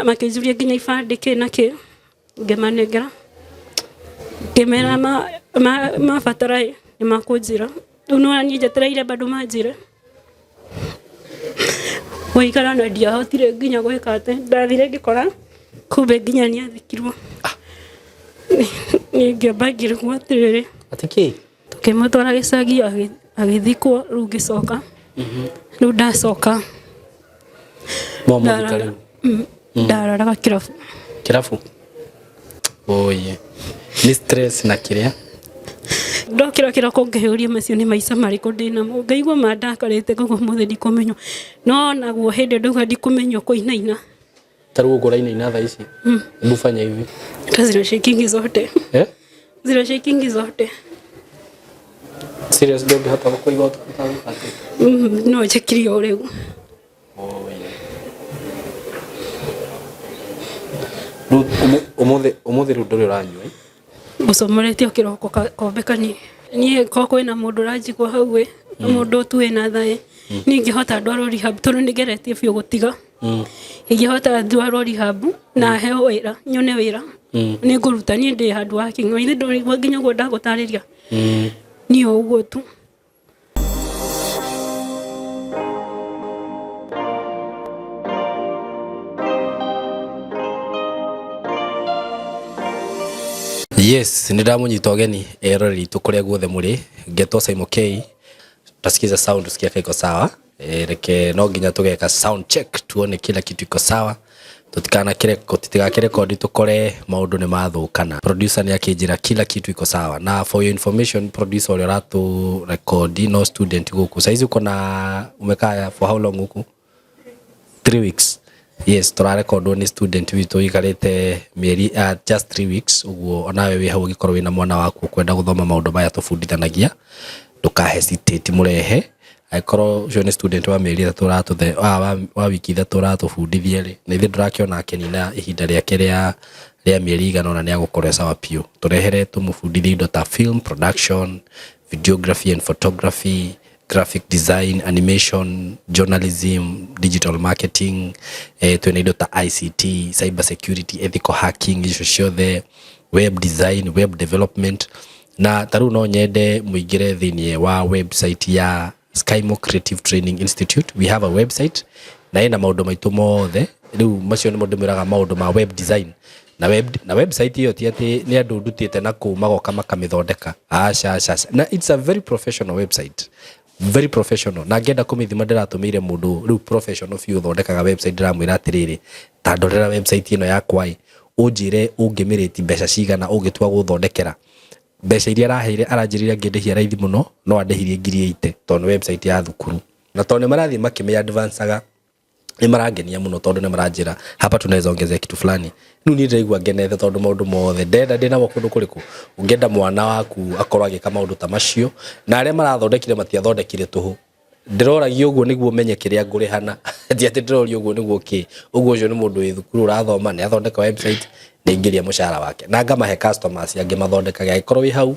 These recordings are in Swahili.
makijuria nginya ibande kina ki ngemanengera ngemera mabatara ni makunjira uno ni njetereire bado manjire Waikara na ndiahotire nginya gwika ate ndathire ngikora kumbe nginya ni athikirwo ni ngĩambagire gwatirire atiki tukimutwara gicagi agithikwo riu ngicoka riu ndacoka momo ndararaga kirabu oye ni stress na kiria ndokira kirako ngehuria macio ni maica mariko ndinamo ngaigua mandakarite gugo muthe ndikumenyo no naguo hindi nduga ndikumenyo kuinaina tarugo kuraina thaa ici mbufanya hivi zile shaking zote zile shaking zote serious dog hata kuigwa utapata no chekirio leo umuthe ru nduri uranywa musomorete okiroko kombekani nie koko ina mundu rajigwa hauwe mundu tu ina thae ningihota ndwaro rehab turu nigeretie biu gutiga ingihota ndwaro rehab na heo wira nyone wira ni nguruta ni ndi handu wa king'o ithe nduri nginya gwo ndagutariria ni uguo tu Yes, niramunyita ogeni eroreri tukuria guothe muri Geto Simon K tasikiza sound usikia iko sawa reke no nginya tugeka sound check tuone kila kitu iko sawa tutikana titigakire kodi tukore maundu ni mathukana producer ni akijira kila kitu iko sawa na for your information producer ole ratu record no student guku saizi uko na umekaya for how long guku 3 weeks yes tora record ni student witu ikarete mieri just 3 weeks uguo onawe wi hau gikorwo wina mwana waku kwenda guthoma maundu maya tufundithanagia nduka hesitate murehe aikorwo jo ni student wa mieri 3 wa wiki 3 tufundithie ri na ithe ndurakiona akenina ihinda riake ria mieri igana na ni agukorwo sawa pio turehere tumufundithie indo ta film production videography and photography graphic design, animation, journalism, digital marketing, tuenaido ta ICT, cyber security, ethical hacking, isho ciothe, web design, web development. Na taru no nyende muigire thinie wa website ya Skymo Creative Training Institute. We have a website na ina maundu maitu mothe. Riu macio ni maundu miraga maundu ma web design. Na website hiyo ti ati ni andu ndutite na ku magoka makamithondeka. Asha. Na it's a very professional website. Very professional na ngenda kumithima ndiratumire mundu riu professional few thondekaga website ndiramwira atiriri ta ndorera website ino yakwa unjire ungimiriti mbeca cigana ungitua guthondekera mbeca iria araheire aranjirira ngindihia raithi muno no andehirie 8,000 tondu website ya thukuru na tondu marathi makime advanceaga ni marangenia muno tondu ni maranjira hapa tunaweza ongeza kitu fulani nu ni ndaigua ngenethe tondu maundu mothe ndenda ndina makundu kuriku ungenda mwana waku akorwo agika maundu ta macio na aria marathondekire matiathondekire tuhu ndiroragio uguo niguo menye kiria ngurihana ndi ati ndirorio uguo niguo ki uguo jo ni mundu wi thukuru urathoma ni athondeka website ni ingiria mushara wake na ngamahe customers yange mathondekaga ikorwo wi hau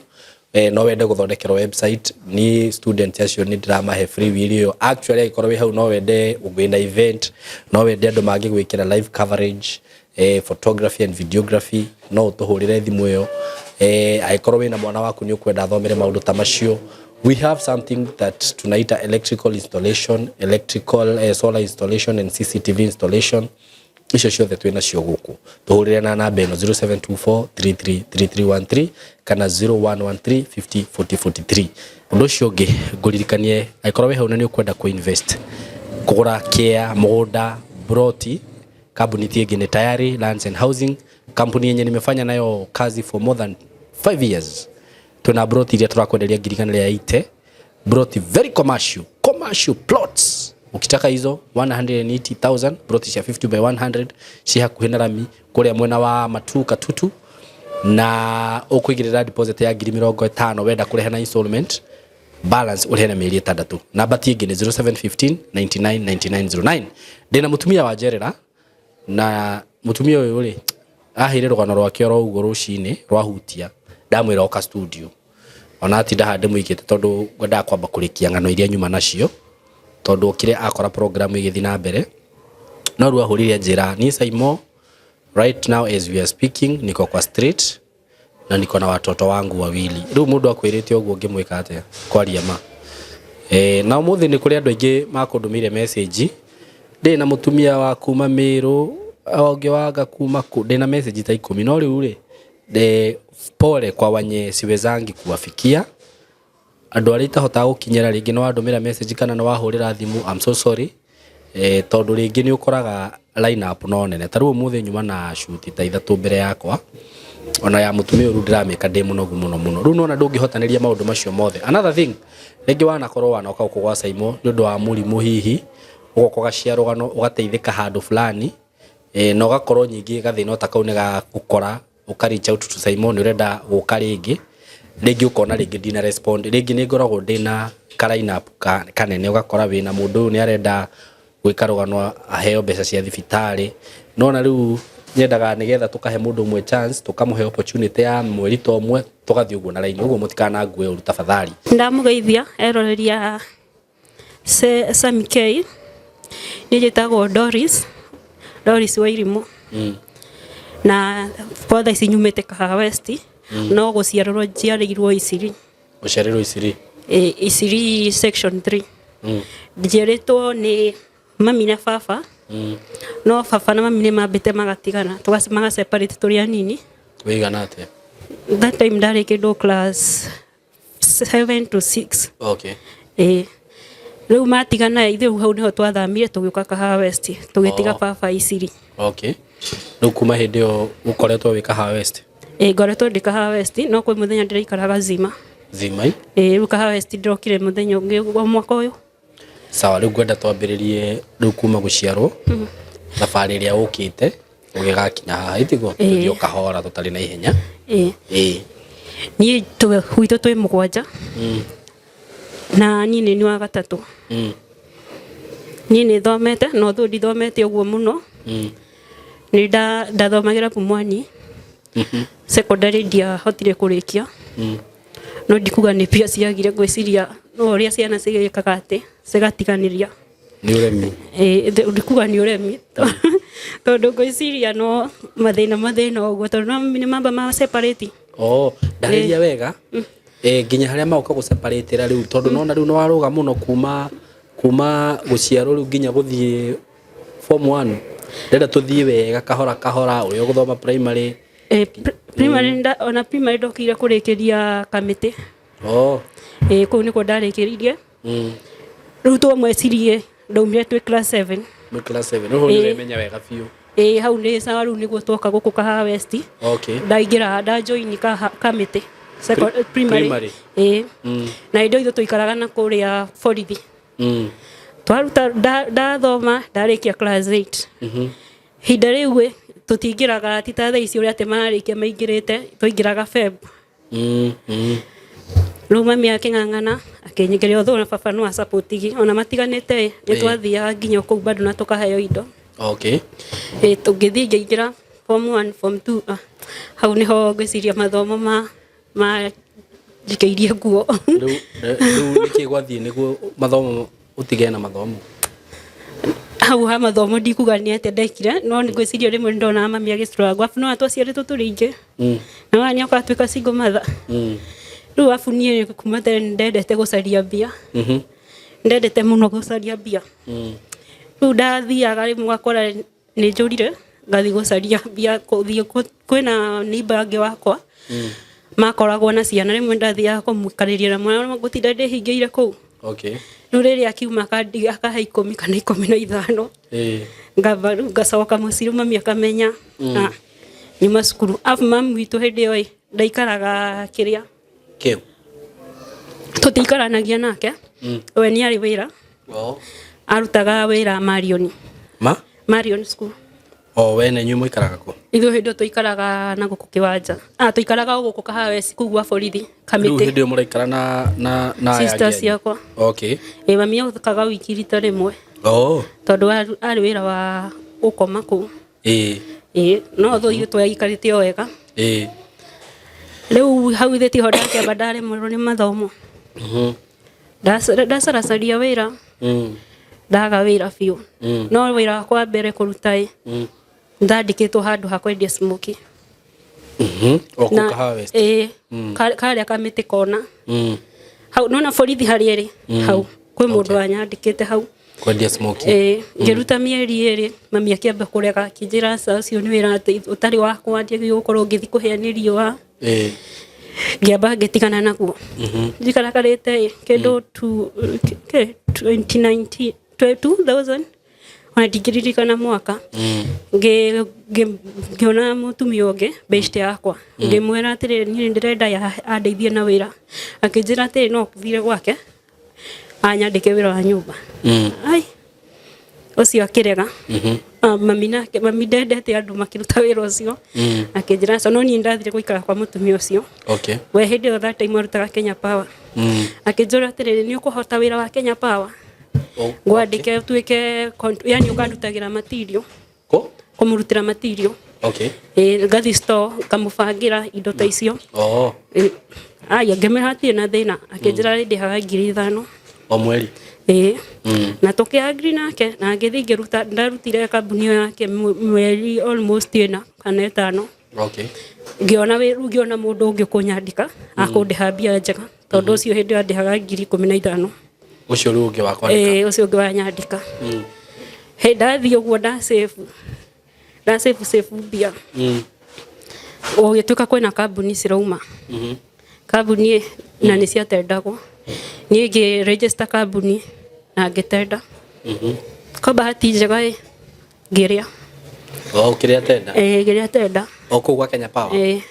no wende guthondekera website ni student acio ni ndiramahe free video actually ikorwo wi hau no wende ugwina event no wende andu mangi gwikira live coverage photography and videography no tuhurire thimu iyo aikorwo wina mwana waku ni ukwenda athomere maundu ta macio we have something that tunaita electrical installation solar installation and CCTV installation icio ciothe twina cio guku tuhurire na namba ino 0724333313 kana 0113504043 undu cio ngi nguririkanie aikorwo we hau na ni ukwenda kuinvest kugura care mugunda broti kampuni tienge ni tayari Lands and Housing kampuni yenye nimefanya nayo kazi for more than 5 years tuna broti ile turakwendelia girikana ya 80 broti very commercial plots ukitaka hizo 180,000 broti ya 50 by 100 si hakuhena rami kuria mwena wa matuka tutu na ukuigirira deposit ya 50,000 wenda kureha na installment balance urihena mieri 6 namba tienge ni 0715 999909 ndina mutumia wa Jerera na mutumia uyu ri ahire rugano rwake ro ugo rucini rwahutia ndamwira oka studio ona ati ndahande muikite tondu ngwenda kwamba kurikia ngano iria nyuma nacio tondu kire akora program igithina mbere no rua hurire njira ni Saimo. Right now as we are speaking niko kwa street na niko na watoto wangu wawili. Riu mundu akwirite oguo ngimwika atia kwaria ma na umuthi ni kuri andu aingi makundumire message ndi na mutumia wa kuma Miru onge waga kuma ndi na message ta 10 no riu ri de pole kwa wanye siwezangi kuwafikia andu ari tahota gukinyira ringi no andumira message kana no wahurira thimu. I'm so sorry tondu ringi ni ukoraga line up no nene taru umuthi nyuma na shoot ta 3 mbere yakwa ona ya mutumia uru ndirameka ndi munogu muno riu nona ndungihotaniria maundu macio mothe. Another thing ringi wana korwo wana ukauko gwa Saimo ni undu wa murimu hihi ugoko gaciarugano ugateithika handu fulani no gakorwo nyingi gathina utakau ni ga gukora ukaricha ututu Saimo ni urenda guka ringi ukona ringi dina respond ringi ni ngoragwo ndina ka line up kanene ugakora wina mundu ni arenda gwika rugano aheo mbeca cia thibitari nona riu nyendaga nigetha tukahe mundu mwe chance tukamuhe opportunity ya mweri to mwe tugathie uguo na line uguo mutikana ngue uru tafadhali. Ndamugeithia eroreria Sami K ni jitagwo Doris Wairimu na kwa thaa nyumite Kahawa West no guciarwo njiarirwo Isiri. Uciarirwo Isiri? Isiri section 3. Njiaritwo ni mami na baba no baba na mami ni mambite magatigana tugasemaga separate turi anini. Wigana atia? That time ndarikirwo class 7 to 6. Okay. Riu matigana ithu hau niho twathamire tugiuka Kahawa West tugitiga baba Isiri. Okay. Riu kuma hindi yo ukoretwo wi Kahawa West? Ngoretwo ndi Kahawa West no kwi muthenya ndiraikaraga Zima. Zima? Riu Kahawa West ndokire muthenya ungi wa mwaka uyu. Sawa riu ngwenda twambiririe riu kuma guciarwo thabari iria ukite ugigakinya haha itigo thio kahora tutari na ihenya. Ni huito twi mugwanja na ni ni wa gatatu. Ni thomete no thu ndithomete uguo muno. Ni ndathomagira Pumwani. Secondary dia hotire kurikia. No ndikuga ni pia ciagire gwiciria no uria ciana cigikaga ati cigatiganiria ni uremi. Ndikuga ni uremi tondu gwiciria no mathina uguo tondu ni mamba ma separate. Ndariria wega nginya haria mauka gu separate ra riu tondu nona riu no waruga muno kuma guciarwo riu nginya guthie form 1 ndenda tuthie wega kahora uria guthoma primary. Primary ona primary ndokire kurikiria Kamiti. Kuu niko ndarikiririe. Riu twa mwecirie ndaumire twi class 7. Class 7 no ni menya wega fiu. Hau ni sawa riu niguo twoka guku Kahawa West. Okay. Ndaingira join Kamiti primary. Na indo ithu tuikaraga na kuria Forithi. Twaruta ndathoma ndarikia class 8. Hinda riu tutingiraga tita thaa ici uria te mararikia maingirite tuingiraga Feb. Riu mami aking'ang'ana akinyingiria uthu na baba no supportigi ona matiganite ni twathia nginya kuu bado na tukaheo indo. Okay. Tugithii ngira form 1 form 2 hau niho ngiciria mathomo ma jikairie nguo. Riu niki gwathie niguo mathomo utige na mathomo? Hau ha mathomo ndikuga ni ate ndekire no ngwiciria rimwe ndona mami agistruggle afu no atwaciaritwo turi ingi na wanya ukatuika single mother. Riu afu nie kuma tene ndendete gucaria mbia. Ndendete muno gucaria mbia. Riu ndathiaga rimwe ngakora ni njurire ngathi gucaria mbia kuthie kwina neighbor angi wakwa makoragwo na ciana rimwe ndathiaga kumukariria na mwana gutinda ndihingiire kuu. Okay. No riri akiuma kandi akahe 10 kana 15 ngavaru ngacoka muciru mami akamenya nyuma cukuru afu mami witu hindi oi ndaikaraga kiria kiu tutikaranagia nake we ni ari wira arutaga wira Marion school. We na nyumo ikaraga ku? Ithu hindi tuikaraga na guku kiwanja tuikaraga guku Kahawa West kugwa Borithi Kamiti. Riu hindi muraikara na sisters yakwa. Okay. Mami akaga wiki rita rimwe tondu ari wira wa ukoma ku. No tho ithu twayikarite wega. Riu hau ithi tiho ndakiamba ndare murwo ni mathomo. Ndacaracaria wira ndaga wira biũ no wira wakwa mbere kũruta ndandĩkĩtwo handũ ha kwendia smoke Oko Kahawa West karĩa Kamĩtĩ kona hau nona borithi harĩa ĩrĩ hau kwĩ mũndũ wanyandĩkĩte hau kwendia smoke ngĩruta mĩeri 2 mami akĩamba kũrega akĩnjĩra ũcio nĩ wĩra ũtarĩ wakwa ndiagĩrĩirwo gũkorwo ngĩthiĩ kũhĩa nĩ riũa ngĩamba ngĩtigana naguo njikarakarĩte kĩndũ 2000 ona ndingĩririkana mwaka ngĩona mũtumia ũngĩ best yakwa ngĩmwĩra atĩrĩrĩ niĩ ndĩrenda andeithie na wĩra akĩnjĩra atĩrĩ no thiire gwake anyandĩke wĩra wa nyũmba ai ũcio akĩrega mami ndendete andũ makĩruta wĩra ũcio akĩnjĩra no niĩ ndathire gũikara kwa mũtumia ũcio we hĩndĩ ĩyo that time arutaga Kenya Power akĩnjĩra atĩrĩrĩ nĩ ũkũhota wĩra wa Kenya Power ngwandĩke tuĩke yani ũkandutagĩra material kũmũrutĩra material ngathi store ngamũbangĩra indo ta icio aya ngĩmĩhatirĩ na thĩna akĩnjĩra ndĩhaga 5,000 o mweri na tũkĩagri nake na ngĩthiĩ ndarutire kambuni ĩyo yake mweri almost 4 kana 5 ngĩona mũndũ ũngĩ kũnyandĩka akũndĩha mbia njega tondũ ũcio hĩndĩ ĩyo ndĩhaga 15,000 ũcio rĩu ũngĩ wa kwandĩka ũcio ũngĩ wanyandĩka ndathiĩ ũguo ndasave mbia gũgĩtuĩka kwĩna kambuni cirauma kambuni na nĩ ciatendagwo niĩ ngĩ-register kambuni na ngĩtenda kwa bahati njega ngĩrĩa kĩrĩa tenda kũu gwa Kenya Power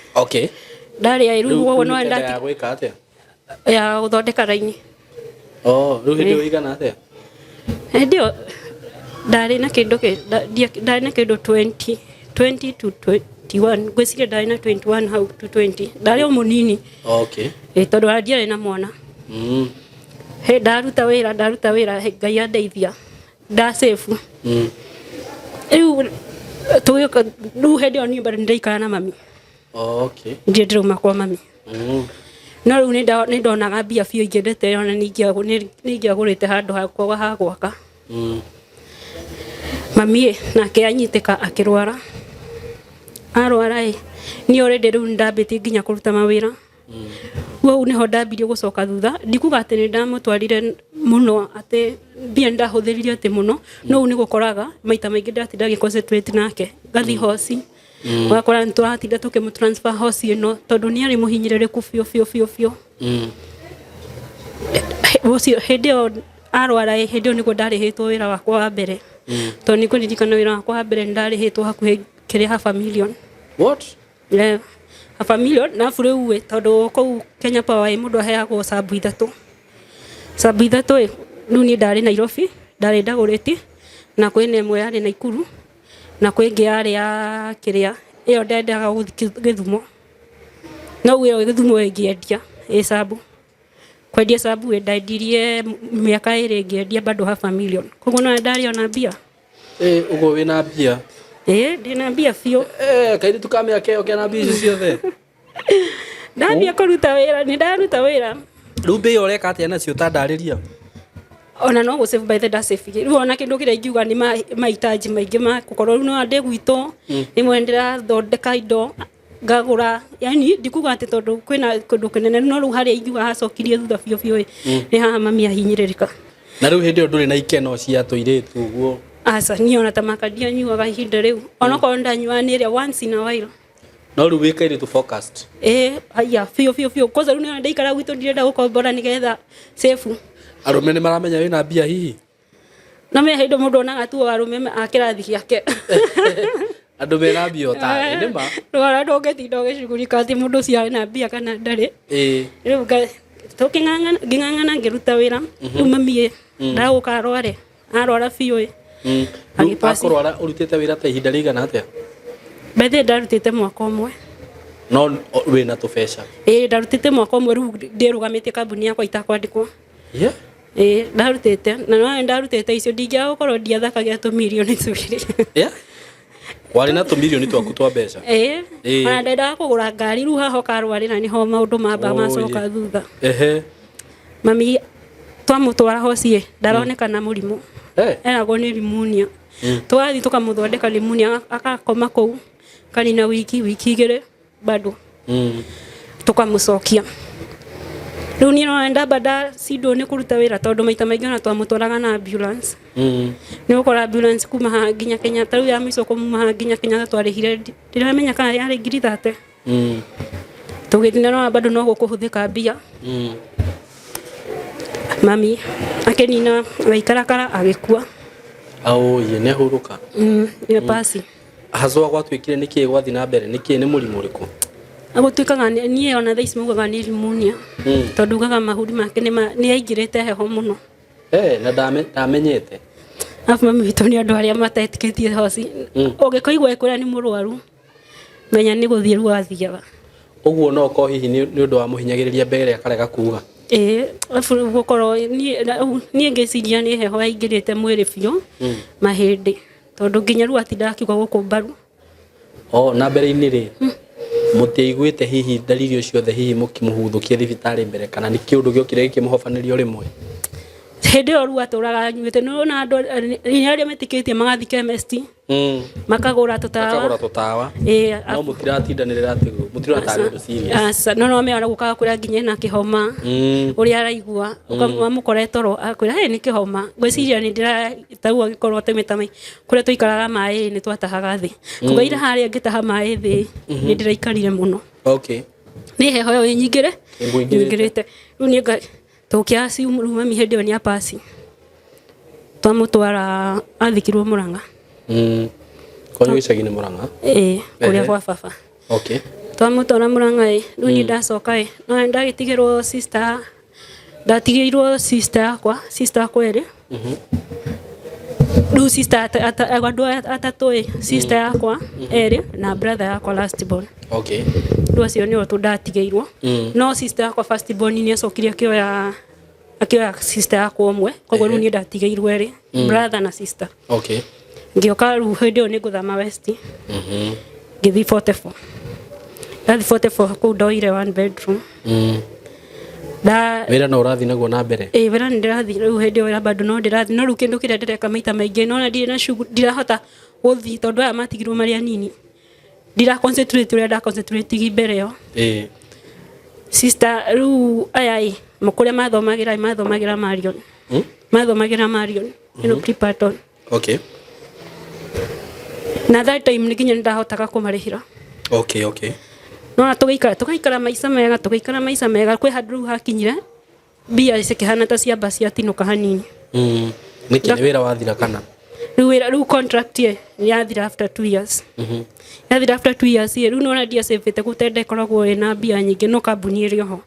ndarĩa rĩu ũguo no ya gwĩka atĩa ya gũthondeka raini rĩu hĩndĩ ĩyo igana atĩa hĩndĩ ĩyo ndarĩ na kĩndũ 20 to 21 ngwĩciria ndarĩ na 21 hau to 20 ndarĩ o mũnini tondũ ndiarĩ na mwana ndaruta wĩra Ngai andeithia ndasave rĩu rĩu hĩndĩ ĩyo niĩ bado nĩndaikara na mami ndirĩ ndĩrauma kwa mami no rĩu nĩ ndonaga mbia biũ ingĩendete ona nĩingĩagũrĩte handũ hakwa ha gwaka mami nake anyitĩka akĩrwara arwara niĩ already rĩu nĩndambĩtie nginya kũruta mawĩra rĩu nĩho ndambirie gũcoka thutha ndikuga atĩ nĩ ndamũtwarire mũno atĩ mbia ndahũthĩrire atĩ mũno no rĩu nĩgũkoraga maita maingĩ ndatinda ngĩ-concentrate nake ngathi hoci wakora nĩtũratinda tũkĩmũtransfer hoci ĩno tondũ nĩ arĩ mũhinyĩrĩrĩku biũ ũcio hĩndĩ ĩyo arwara hĩndĩ ĩyo nĩguo ndarĩhĩtwo wĩra wakwa wa mbere tondũ nĩ kũririkana wĩra wakwa wa mbere nĩndarĩhĩtwo hakuhĩ kĩrĩ $500,000 $500,000 na rĩu tondũ kũu Kenya Power mũndũ aheagwo sabu ithatũ rĩu niĩ ndarĩ Nairobi ndarĩ Dagoretti na kwĩna ĩmwe yarĩ Naikuru na kwĩ ĩngĩ yarĩ ya kĩrĩa ĩyo ndendaga gũthiĩ Gĩthumo no ĩyo Gĩthumo ĩngĩendia sabu kwendia sabu ndendirie mĩaka 2 ngĩendia bado $500,000 koguo no ndarĩ ona mbia ũguo wĩna mbia ndĩna mbia biũ kairĩ tukamĩa keo kena mbia icio ciothe ndambia kũruta wĩra nĩndaruta wĩra rĩu mbia ũreka atĩa nacio ta ndarĩria ona no gũsave by the dasave rĩu ona kĩndũ kĩrĩa ingiuga nĩ mahitaji maingĩ ma gũkorwo rĩu no ndĩ gwitũ rĩmwe ndĩrathondeka indo ngagũra yani ndikuga atĩ tondũ kwĩna kũndũ kĩnene no rĩu harĩa ingiuga hacokirie thutha biũ nĩ haha mami ahinyĩrĩrĩka na rĩu hĩndĩ ĩyo ndũrĩ na ikeno cia tũirĩtu ũguo aca niĩ ona ta makandia nyuaga ihinda rĩu onakorwo ndanyua nĩ ĩrĩa once in a while no rĩu wĩkairĩtu focused haya biũ kwanza rĩu nĩ ndaikara gwitũ ndirenda gũkombora nĩgetha safe arũme nĩ maramenya wĩna mbia hihi na me hĩndĩ mũndũ onaga tu arũme a kĩrathi gĩake andũ mena mbia o tarĩ nĩ ma rwara ndũngĩtinda ũgĩcugurika atĩ mũndũ ũcio arĩ na mbia kana ndarĩ rĩu ngĩng'ang'ana ngĩruta wĩra rĩu mami ndagũka arwara biũ akũrwara ũrutĩte wĩra ta ihinda rĩigana atĩa bethe ndarutĩte mwaka ũmwe no wĩna tũbeca ndarutĩte mwaka ũmwe rĩu ndĩrũgamĩtie kambuni yakwa itakwandĩkwo ndarutĩte na no ndarutĩte icio ndingĩaga gũkorwo ndiathakagia tũmirioni tũrĩ warĩ na tũmirioni twaku twa mbeca ona ndendaga kũgũra ngari rĩu haha ũkarwarĩra nĩho maũndũ mamba macoka thutha mami twamũtwara hoci ndaronekana mũrimũ eragwo nĩ pneumonia twathi tukamuthondeka pneumonia akakoma kou kanina wiki igĩrĩ bado tukamucokia rĩu niĩ no enda bada sindo nĩ kũruta wĩra tondũ maita maingĩ ona twamũtwaraga na ambulance nĩ gũkora ambulance kuma haha nginya Kenyatta rĩu ya mũico kuma haha nginya Kenyatta twarĩhire ndiramenya kana yarĩ ngiri 30 tũgĩthiĩ no bado no gũkũhũthĩka mbia mami akenina gaikarakara agĩkua ye nĩ huruka nĩ pasi hazwa gwatuĩkire nĩkĩĩ gwathi na mbere nĩkĩĩ nĩ mũrimũ ũrĩkũ agũtuĩkaga niĩ ona thaa ici maugaga nĩ pneumonia tondũ ugaga mahuri make nĩ aingĩrĩte heho mũno na ndamenyete afu mami witũ nĩ andũ arĩa matetĩkĩtie hoci ũngĩkũigua ekũrĩa nĩ mũrwaru menya nĩ gũthiĩ rĩu athiaga ũguo no ko hihi nĩ ũndũ wa mũhinyagĩrĩria mbere akarega kuga afu gũkorwo niĩ ngĩciria nĩ heho yaingĩrĩte mwĩrĩ biũ mahĩndĩ tondũ nginya rĩu atindaga akiuga gũkũ mbaru na mbere-inĩ rĩ mũtiaiguĩte hihi dalili o ciothe hihi mũkĩmũhuthũkia thibitarĩ mbere kana nĩ kĩũndũ gĩokire gĩkĩmũhobanĩrio rĩmwe hĩndĩ ĩyo rĩu atũraga anyuĩte nona andũ arĩa metĩkĩtie magathi chemist makagũra tũtawa no mũtiratindanĩrĩra atĩ mũtiratarĩ ũndũ serious no mĩara gũkaga kũrĩa nginya na kĩhoma ũrĩa araigua ũkamũkora toro akwĩra nĩ kĩhoma ngwĩciria nĩ ndĩratagua gĩkorwo tũmĩta mai kũrĩa tũikaraga maĩ nĩ twatahaga thĩ kũgaira harĩa ngĩtaha maĩ thĩ nĩ ndĩraikarire mũno nĩ heho yo nyingĩre nyingĩrĩte rĩu nĩ tũkĩa ciumuru mami hĩndĩ ĩyo nĩ apasi twamũtwara athikirwo Murang'a kwanyu icagi-inĩ Murang'a kũrĩa kwa baba twamũtwara Murang'a rĩu niĩ ndacoka no ndagĩtigĩrwo sister ndatigĩirwo sister yakwa erĩ rĩu sister andũ atatũ sister yakwa erĩ na brother yakwa last born rĩu acio nĩo tũndatigĩirwo no sister yakwa first born nĩ acokire akĩoya sister yakwa ũmwe koguo rĩu niĩ ndatigĩirwo erĩ brother na sister ngĩoka rĩu hĩndĩ ĩyo nĩ ngũthama West ngĩthiĩ 44 ndathi 44 kũu ndoire 1 bedroom wĩra no ũrathi naguo na mbere wĩra nĩ ndĩrathi rĩu hĩndĩ ĩyo bado no ndĩrathi no rĩu kĩndũ kĩrĩa ndĩreka maita maingĩ no ndirĩ na ndirahota gũthiĩ tondũ aya matigirwo marĩ anini ndira concentrate ũrĩa nda concentrate mbere ĩyo sister rĩu aya kũrĩa mathomagĩra Marion ĩno Preparton na that time nĩ nginya ndahotaga kũmarĩhĩra no tũgaikara maica mega kwĩ handũ rĩu hakinyire mbia cikĩhana ta ciamba ciatinũka hanini nĩkĩ nĩ wĩra wathira kana rĩu contract yathira after 2 years yathira after 2 years rĩu nona ndiacĩvĩte gũtenda ĩkoragwo ĩna mbia nyingĩ no kambuni ĩrĩ oho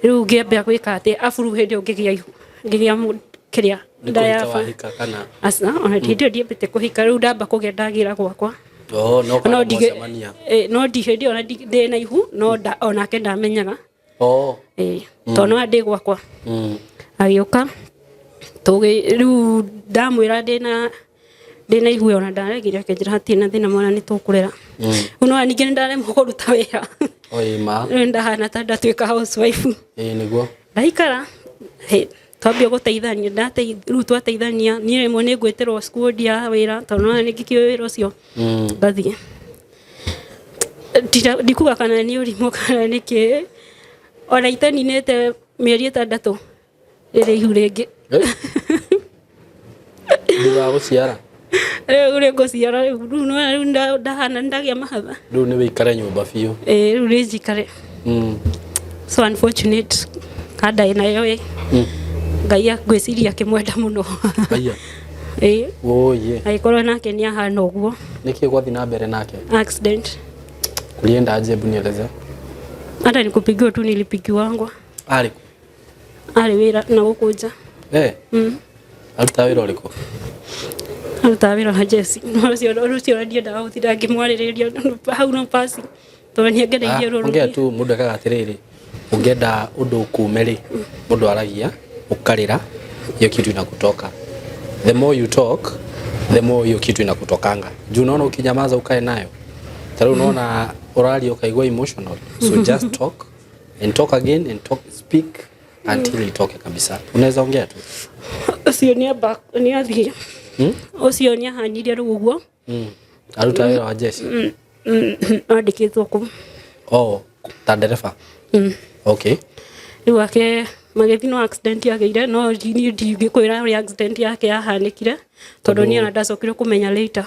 rĩu ngĩambia gwĩka atĩ afuru hĩndĩ ĩyo ngĩgĩa kĩrĩa ndayaba ona hĩndĩ ĩyo ndiambĩte kũhika rĩu ndamba kũgĩa ndagĩra gwakwa no ndi hĩndĩ ĩyo ona ndĩ na ihu no onake ndamenyaga tondũ no ndĩ gwakwa agĩũka rĩu ndamwĩra ndĩna ihu ona ndaregire akĩnjĩra hatirĩ na thĩna mwana nĩ tũkũrera rĩu no ningĩ nĩ ndaremwo kũruta wĩra rĩu ndahana ta ndatuĩka housewife nĩguo ndaikara twambia gũteithania rĩu twateithania niĩ rĩmwe nĩ ngwĩtĩrwo squad ya wĩra tondũ no nĩ ngĩkĩũĩ wĩra ũcio ngathiĩ ndikuga kana nĩ ũrimũ kana nĩkĩ ona itaninĩte mĩeri 6 rĩrĩ ihu rĩngĩ thutha wa gũciara rĩu ngũciara rĩu ndahana ndagĩa mahatha rĩu nĩ wĩikare nyũmba biũ rĩu nĩ njikare so unfortunate kandaĩ nayo Ngai ngwĩciria akĩmwenda mũno agĩkorwo nake nĩ ahana ũguo nĩkĩ gwathi na mbere nake accident kulienda aje hebu nieleze hata nikupigiwa tu nilipigiwangwa ali wĩra na gũkũnja aruta wĩra ũrĩkũ aruta wĩra na Jesse rũcio ndiendaga gũtinda ngĩmwarĩrĩria hau no pasi tondũ nĩ ngereire rũrũ ongea tu mũndũ akaga atĩrĩrĩ ũngĩenda ũndũ ukume rĩ mũndũ aragia ukarĩra hiyo kitu inakutoka the more you talk the more hiyo kitu inakutokanga juu unaona ukinyamaza ukae nayo tayari unaona orali ukaigua emotional so just talk and talk again and speak until itoke kabisa. Unaweza ongea tu. Ucio ni athie. Ucio ni ahanirie ruguo. Aruta wĩra wa jeshi. Andikitwo ku. Oh, ta ndereba. Okay. Riu ake magithi no accident yageire no ni ndingikwira uri accident yake yahanikire tondu ni ana ndacokire kumenya later.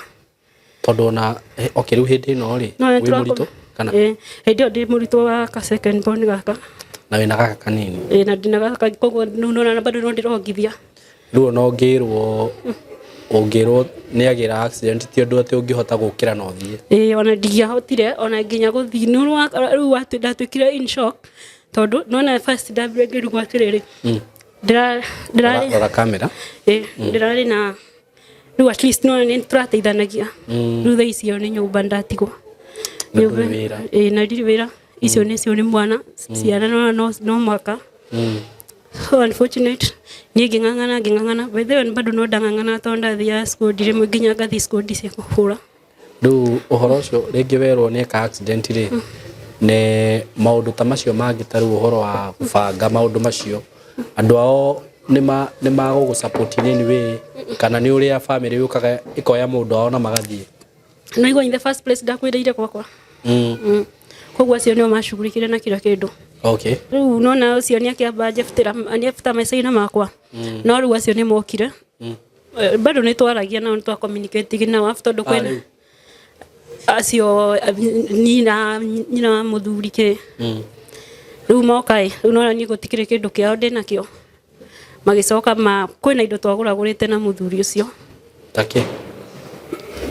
Tondu na okay riu hindi no ri wi murito kana hindi ndi murito wa ka second born gaka na wina gaka kanini na ndina gaka koguo na bado no ndirongithia riu no ngirwo ni agira accident ti undu ati ungihota gukira no thie ona ndiahotire ona nginya guthii riu ndatwikire in shock tondu nona first ndambire ngirugwa atiriri ndira kamera ndirari na riu at least no ni turateithanagia riu thaa icio ni nyumba ndatigwo nyumba na ndiri wira icio ni cio ni mwana ciana no mwaka so unfortunate ni ngingangana by the way bado no ndangangana tondu ndathia school dire nginya ngathi school cia kuhura riu uhoro ucio ringi werwo ni ka accident ri ne maundu ta macio mangitaru uhoro wa kubanga maundu macio andu ao ni mago support ni we kana ni uria family yukaga ikoya mundu ao na magathie no igo in the first place ndakwireire kwakwa koguo acio nio mashughulikire na kila kindu okay riu nona ucio ni akiamba jefta masaina makwa no riu acio ni mokire bado ni twaragia na ni twa communicate na after do kwena acio nina muthuri ke riu mokai riu nona ni gutikire kindu kiao ndinakio magicoka kwina indo twaguragurite na muthuri ucio take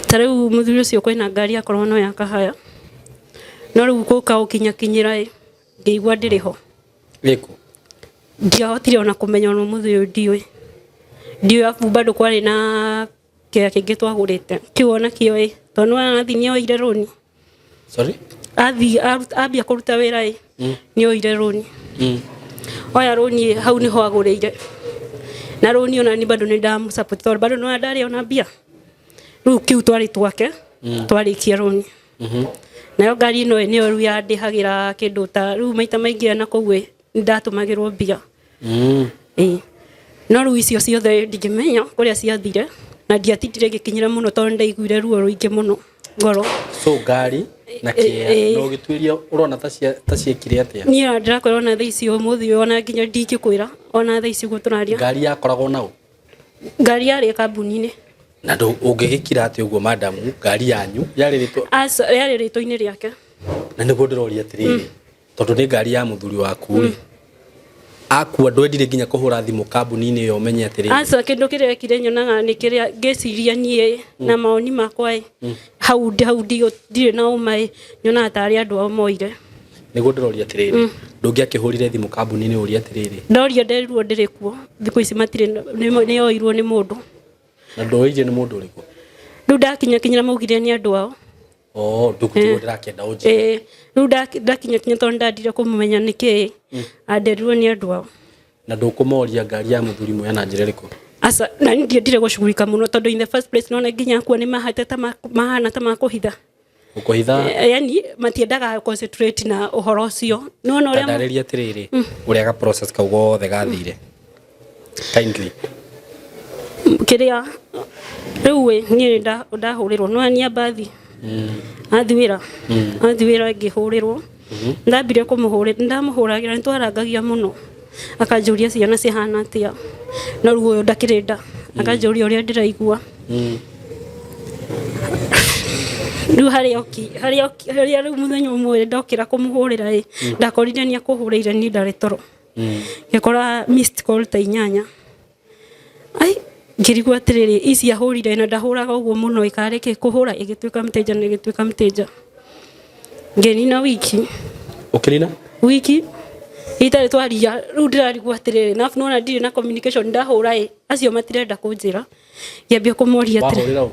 tariu muthuri ucio kwina ngari akorwo no yakahaya no riu kuka ukinyira ngeigua ndiriho riko ndiahotire ona kumenya no muthuri ndiwe afu bado kwari na kia kingi twagurite kiwona kio tondu anathi ni oire roni sorry ambia kuruta wira ni oire roni oya roni hau ni ho aguriire na roni ona ni bado ni damu support tondu bado no ndari ona bia riu kiu twari twake twarikia roni nayo ngari no ni oru ya ndihagira kindu ta riu maita maingi na koguo ndatumagirwo bia no riu icio ciothe ndingimenya kuria ciathire na ndiatindire gikinyira muno tondu ndaiguire ruo ruingi muno ngoro so ngari na kia no gitwiria urona ta ciekire atia ni ndirakwira ona thaa icio muthi ona nginya ndingikwira ona thaa icio guturaria ngari yakoragwo nau ngari yari kambuni-ini na ndo ungigikira ati uguo madam ngari yanyu yari rito-ini riake na niguo ndiroria atiriri tondu ni ngari ya muthuri waku ri akua ndwendire nginya kuhura thimu kambuni-ini yo menye atiriri kindu kiria kire nyonaga ni kiria ngeciria nie na maoni makwa hau ndire na umai nyona tari andu ao moire niguo ndiroria atiriri ndungiakihurire thimu kambuni-ini uria atiriri ndoria nderirwo ndirikuo thiku ici matire ni oirwo ni mundu na ndoije ni mundu uriku riu ndakinyira maugire ni andu ao ndukutigwo ndirakenda unje riu ndakinya tondu ndandire kumumenya niki anderirwo ni andu ao na ndukumoria ngari ya muthuri moya na njira iriku asa na ndire gushughulika muno tondu in the first place nona nginya kuo ni mahate ta mahana ta makuhitha ukuhitha yani matiendaga concentrate na uhoro ucio nona uria ndariria atiriri uria ga process kau gothe gathire kindly kiria riu ni ndahurirwo no ni abathi athiwira ngihurirwo ndambire kumuhurira ndamuhuragira ntwarangagia muno akanjuria ciana cihana atia no riu uyu ndakirenda akanjuria uria ndiraigua riu haria riu muthenya umwe ndokira kumuhurira ndakorire ni akuhurire ni ndari toro ngikora missed call ta 8 ai ngirigwa atiriri ici ahurire na ndahuraga uguo muno ikareke kuhura igituika mteja ngeni na wiki ukirina wiki itare twaria riu ndirarigwa atiriri na nona ndire na communication ndahura acio matirenda kunjira ngiambia kumoria atiriri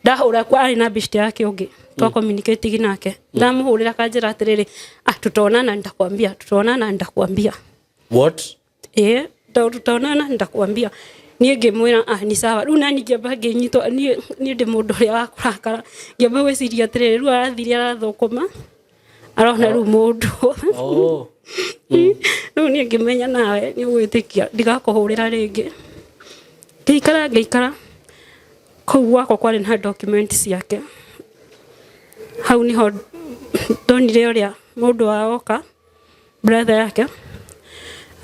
ndahura kwa ari na best yake ungi twa communicate nake ndamuhurira kanjira atiriri tutonana ndakwambia what tutonana ndakwambia ni ngimwira ni sawa riu nani ngiamba nginyitwo ni ndi mundu ria wa kurakara ngiamba gwiciria atiriri riu arathire arathokoma arona riu mundu Rĩu niĩ ngĩmenya nawe nĩ ũgwĩtĩkia ndigakũhũrĩra rĩngĩ. Ngĩikara kũu gwakwa kwarĩ na document ciake. Hau niho ndonire ũrĩa mũndũ waoka brother yake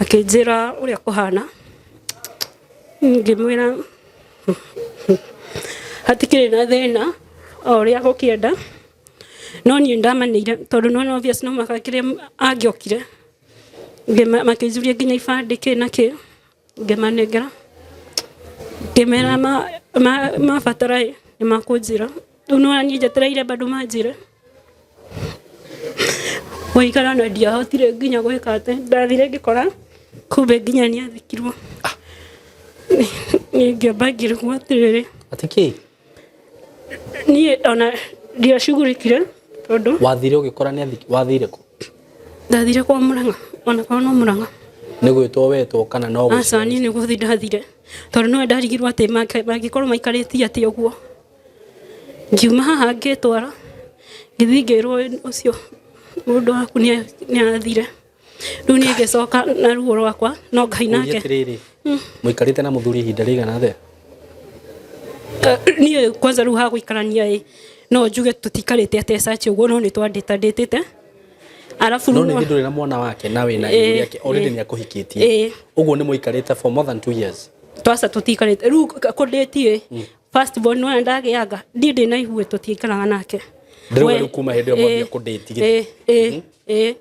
akĩnjĩra ũrĩa kũhana. Ngĩmwĩra hatikĩrĩ na thĩna o ũrĩa gũkĩenda, no niĩ ndamanĩire tondũ no obvious no mũhaka kĩrĩa angĩokire. Makĩnjuria nginya ibandĩ kĩ na kĩ, ngĩmanengera ngĩmera mabatara nĩ makũnjĩra. Rĩu no niĩ njetereire bado manjĩre. Gũikara na ndiahotire nginya gwĩka atĩ ndathire ngĩkora kumbe nginya nĩ athikirwo. Niĩ ngĩamba ngĩrigwo atĩrĩrĩ atĩ kĩ niĩ ona ndiacugurĩkire tondũ wathire ũgĩkora nĩ wathire kũ? Ndathire kwa Mũrang'a, ona kwa no Mũrang'a. Nĩ gwĩtwo wetwo kana no gũciara? Aca niĩ nĩ gũthiĩ ndathire tondũ no ndarigirwo atĩ mangĩkorwo maikarĩtie atĩ ũguo. Ngiuma haha ngĩtwara ngĩthiĩ ngĩrwo ũcio mũndũ waku nĩ athire. Rĩu niĩ ngĩcoka na ruo rwakwa no Ngai nake. Atĩrĩrĩ mũikarĩte na mũthuri ihinda rĩigana atĩa? Niĩ kwanza rĩu ha gũikarania no njuge tũtikarĩte atĩ search ũguo no nĩ twandĩtandĩtĩte. Arabu no nĩ ndũrĩ na mwana wake na wĩna igũrũ yake already nĩ akũhikĩtie. Ũguo nĩ mũikarĩte for more than 2 years. Twaca tũtikarĩte rĩu kũndĩtie first born no ndagĩaga ndĩ na ihuĩ tũtiikaraga nake. Ndĩrĩ kuma hĩndĩ ĩyo mwambia kũndĩti. Hĩndĩ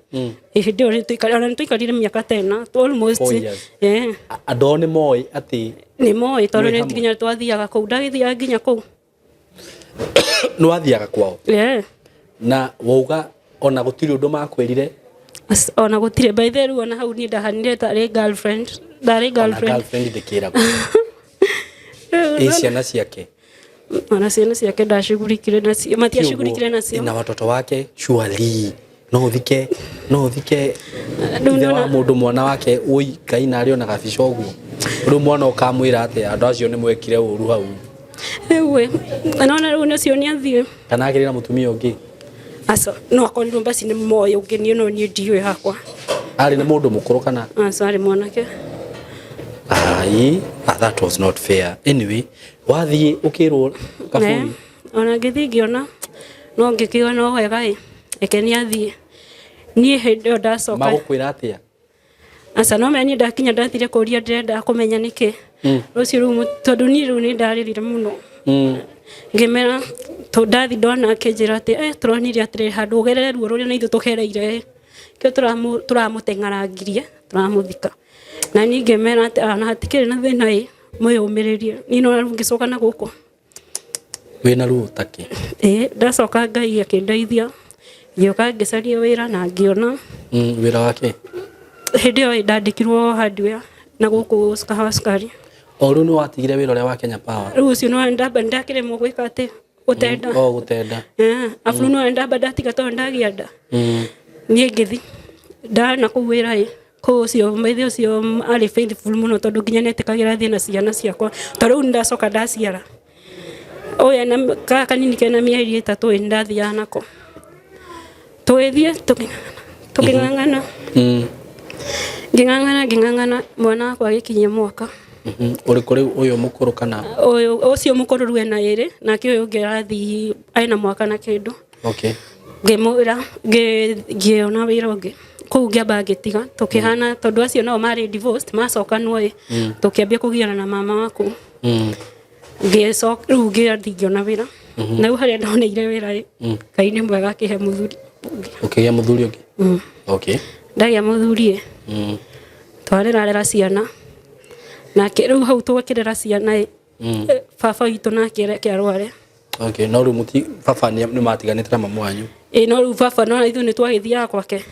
ĩyo nĩ tũikarire mĩaka 10 almost. Andũ nĩ moĩ atĩ nĩ moĩ tondũ nĩ nginya twathiaga kũu ndagĩthiaga nginya kũu. Nĩ wathiaga kwao? Na wauga ona gũtirĩ ũndũ makwĩrire? Ona gũtirĩ by the way ona hau niĩ ndahanire tarĩ girlfriend. Ndarĩ girlfriend. Ona girlfriend ndĩkĩragwo. Ciana ciake? Ona ciana ciake ndacugurikire nacio, matiacugurikire nacio. Na watoto wake surely no thike ithe wa mũndũ mwana wake ũi Ngai na arĩ ona gabica ũguo. Rĩu mwana ũkamwĩra atĩ andũ acio nĩ mwekire ũru hau. Ewe ona rĩu nacio nĩ athiĩ. Kana agĩrĩ na mũtumia ũngĩ? Aca no akorirwo basi nĩ moyo ũngĩ niĩ no niĩ ndiũĩ hakwa. Arĩ nĩ mũndũ mũkũrũ kana? Aca arĩ mwanake. That was not fair. Anyway, wathiĩ ũkĩrwo kaburi? Ona ngĩthiĩ ngĩona no ngĩkĩona wega eke nĩ athiĩ. Niĩ hĩndĩ ĩyo ndacoka. Magũkwĩra atĩa? Aca no meni ndakinya ndathire kũria ndĩrenda kũmenya nĩkĩ. Rũciũ rĩu tondũ niĩ rĩu nĩ ndarĩrire mũno. Ngĩmera ndathi ndona akĩnjĩra atĩ tũronire atĩrĩ handũ ũgerere ruo rũrĩa na ithuĩ tũgereire kĩo tũramũteng'arangirie tũramũthika. Na niĩ ngĩmera atĩ ona hatikĩrĩ na thĩna mwĩyũmĩrĩrie. Niĩ no ngĩcoka na gũkũ. Wĩna ruo takĩ? Ndacoka Ngai akĩndeithia. Ngĩoka ngĩcaria wĩra na ngĩona. Wĩra wake? Hĩndĩ ĩyo ndandĩkirwo hardware na gũkũ Kahawa Sukari. O rĩu nĩ watigire wĩra ũrĩa wa Kenya Power? Rĩu ũcio no ndakĩremwo gwĩka atĩ gũtenda. Gũtenda. Abu no ndatiga tondũ ndagĩa nda. Niĩ ngĩthi ndana kũu wĩra kũu ũcio maithe ũcio arĩ faithful mũno tondũ nginya nĩetĩkagĩra thiĩ na ciana ciakwa. Tondũ rĩu ndacoka ndaciara. Oya na kanini kena mĩeri 3 ndathiaga nako. Tũgĩthiĩ tũkĩng'ang'ana. Ngĩng'ang'ana mwana wakwa agĩkinyia mwaka. Ũrĩkũ rĩu ũyũ mũkũrũ kana? Ũcio mũkũrũ rĩu ena 2 nake ũyũ ũngĩ arathiĩ ena mwaka na kĩndũ. Ngĩmwĩra ngĩona wĩra ũngĩ kũu ngĩamba ngĩtiga tũkĩhana tondũ acio nao marĩ divorced macokanwo tũkĩambia kũgiana na mama waku. Ngĩcoka rĩu ngĩathiĩ ngĩona wĩra. Na rĩu harĩa ndoneire wĩra Ngai nĩ mwega akĩhe mũthuri. Ũkĩgĩa mũthuri ũngĩ? Ndagĩa mũthuri twarĩrarera ciana. Nake rĩu hau tũgĩkĩrera ciana baba witũ nake akĩarware. No rĩu baba nĩ matiganĩte na mamu wanyu? No rĩu baba no ithuĩ nĩ twagĩthiaga gwake.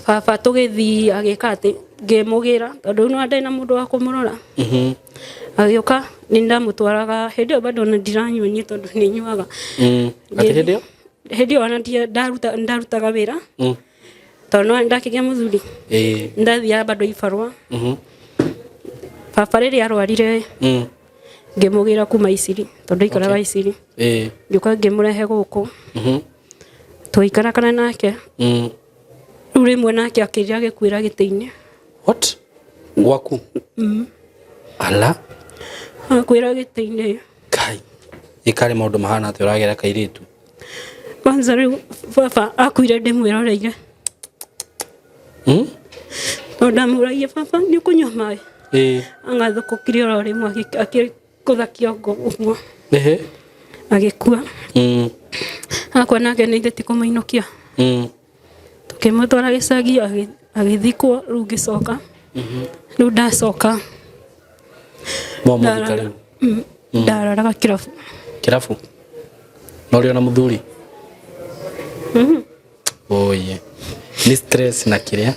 Baba tũgĩthiĩ agĩka atĩ ngĩmũgĩra tondũ no ndarĩ na mũndũ wa kũmũrora. Agĩũka nĩ ndamũtwaraga hĩndĩ ĩyo bado ndiranyua niĩ tondũ nĩ nyuaga. Hĩndĩ ĩyo ona ndarutaga wĩra tondũ no ndakĩgĩa mũthuri. Ndathiaga bado ibarũa. Baba rĩrĩa arwarire ngĩmũgĩra kuma Isiri tondũ aikaraga Isiri. Ngĩũka ngĩmũrehe gũkũ. Tũikaragana nake. Rĩu rĩmwe nake akĩrĩa agĩkuĩra gĩtĩ-inĩ. What? Gwaku? Ala? Akuĩra gĩtĩ-inĩ. Kai. Ikare maũndũ mahana atĩ ũragera kairĩtu. Kwanza rĩu baba akuire ndĩmwĩroreire. Ndamũragia baba nĩ ũkũnyua maĩ. Agathũkũkire oro rĩmwe akĩgũtha kĩongo ũguo. Agĩkua. Akua nake nĩithĩti kũmũinũkia. Tũkĩmũtwara gĩcagi agĩthikwo rĩu ngĩcoka. Rĩu ndacoka. Mũthika rĩu. Ndararaga kĩrabu. Kĩrabu? Na ũrĩ ona mũthuri? Oye. Ni stress na kĩrĩa?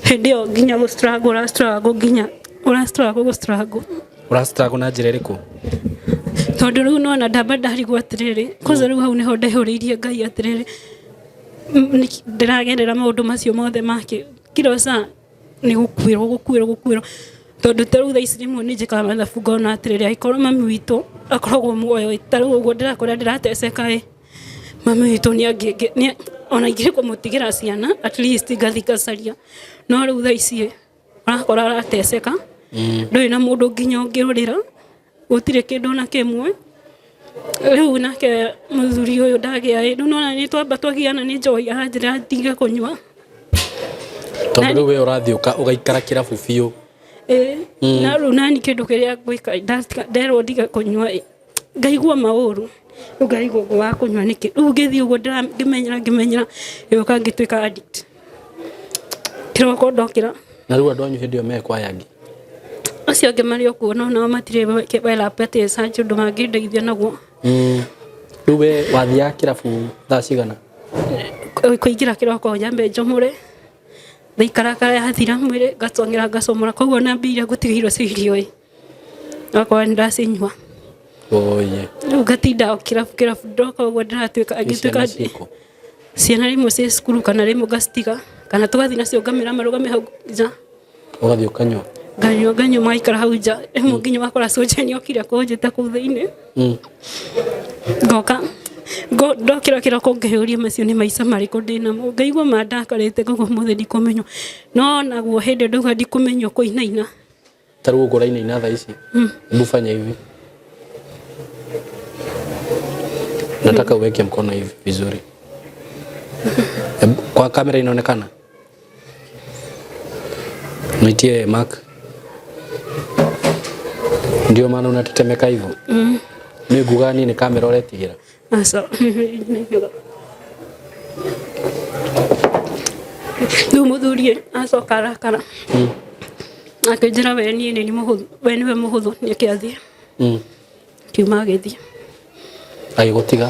Hĩndĩ ĩyo nginya ũrastruggle nginya ũrastruggle na njĩra ĩrĩkũ? Tondũ rĩu nona ndamba ndarigwo atĩrĩrĩ, koza rĩu hau nĩho ndehũrĩirie Ngai atĩrĩrĩ, ndĩragerera maũndũ macio mothe make kila saa nĩ gũkuĩrwo. Tondũ ta rĩu thaa ici rĩmwe nĩ njĩkaga mathabu ngona atĩrĩrĩ, angĩkorwo mami witũ akoragwo muoyo, ta rĩu ũguo ndĩrakora ndĩrateceka mami witũ ona ingĩrĩ kũmũtigĩra ciana at least ngathi ngacaria. No rĩu thaa ici arakora arateceka, ndũrĩ na mũndũ nginya ũngĩrũrĩra, gũtirĩ kĩndũ na kĩmwe. Rĩu nake mũthuri ũyũ ndagĩa rĩu nona nĩ twamba twagiana nĩ njohi aranjĩra ndige kũnyua. Tondũ rĩu we ũrathiĩ ũgaikara kĩrabu biũ. Na rĩu nani kĩndũ kĩrĩa ngwĩka nderwo ndige kũnyua ngaigua maũru. Rĩu ngaigua ũguo wa kũnyua nĩkĩ. Rĩu ngĩthiĩ ũguo ngĩmenyera gĩoka ngĩtuĩka addict. Kĩroko ndokĩra. Na rĩu andũ anyu hĩndĩ ĩyo mekwa yangi? Acio angĩ marĩ o kuo no nao matirĩ wela search ũndũ mangĩndeithia naguo. Rĩu we wathiaga kĩrabu thaa cigana? Kũingĩra kĩroko nyambe njomore. Ndaikarakara yathira mwĩrĩ ngacomora, koguo nambĩire gũtiga irio cia irio akorwo nĩndacinyua. Oye. Rĩu ngatinda kĩrabu ndoka ũguo ngĩtuĩka ciana rĩmwe ciĩ cukuru kana rĩmwe ngacitiga kana tũgathiĩ nacio ngamĩra marũgame hau nja. Ũgathiĩ ũkanyua? Nganyua magaikara hau nja, rĩmwe nginya wakora cũnjani okire kũnjĩta kũu thĩinĩ. Ngoka ndokĩra kĩroko ngĩyũria macio nĩ maica marĩkũ ndĩnamo, ngaigua mandakarĩte koguo mũthĩ ndikũmenywo. No naguo hĩndĩ ndauga ndikũmenywo kũinaina. Ta rĩu ũrainaina thaa ici? Hebu fanya hivi. Nataka uweke mkono hivi vizuri. Kwa kamera inaonekana? Nitie Mark. Ndio maana unatetemeka hivyo? Miguu gani ni kamera ũretigĩra? Asa. Rĩu mũthuri acoka arakara. Akĩnjĩra we niĩ nĩ mũhũthũ, we nĩwe mũhũthũ nĩkĩathiĩ. Kiuma agĩthiĩ. Agĩgũtiga?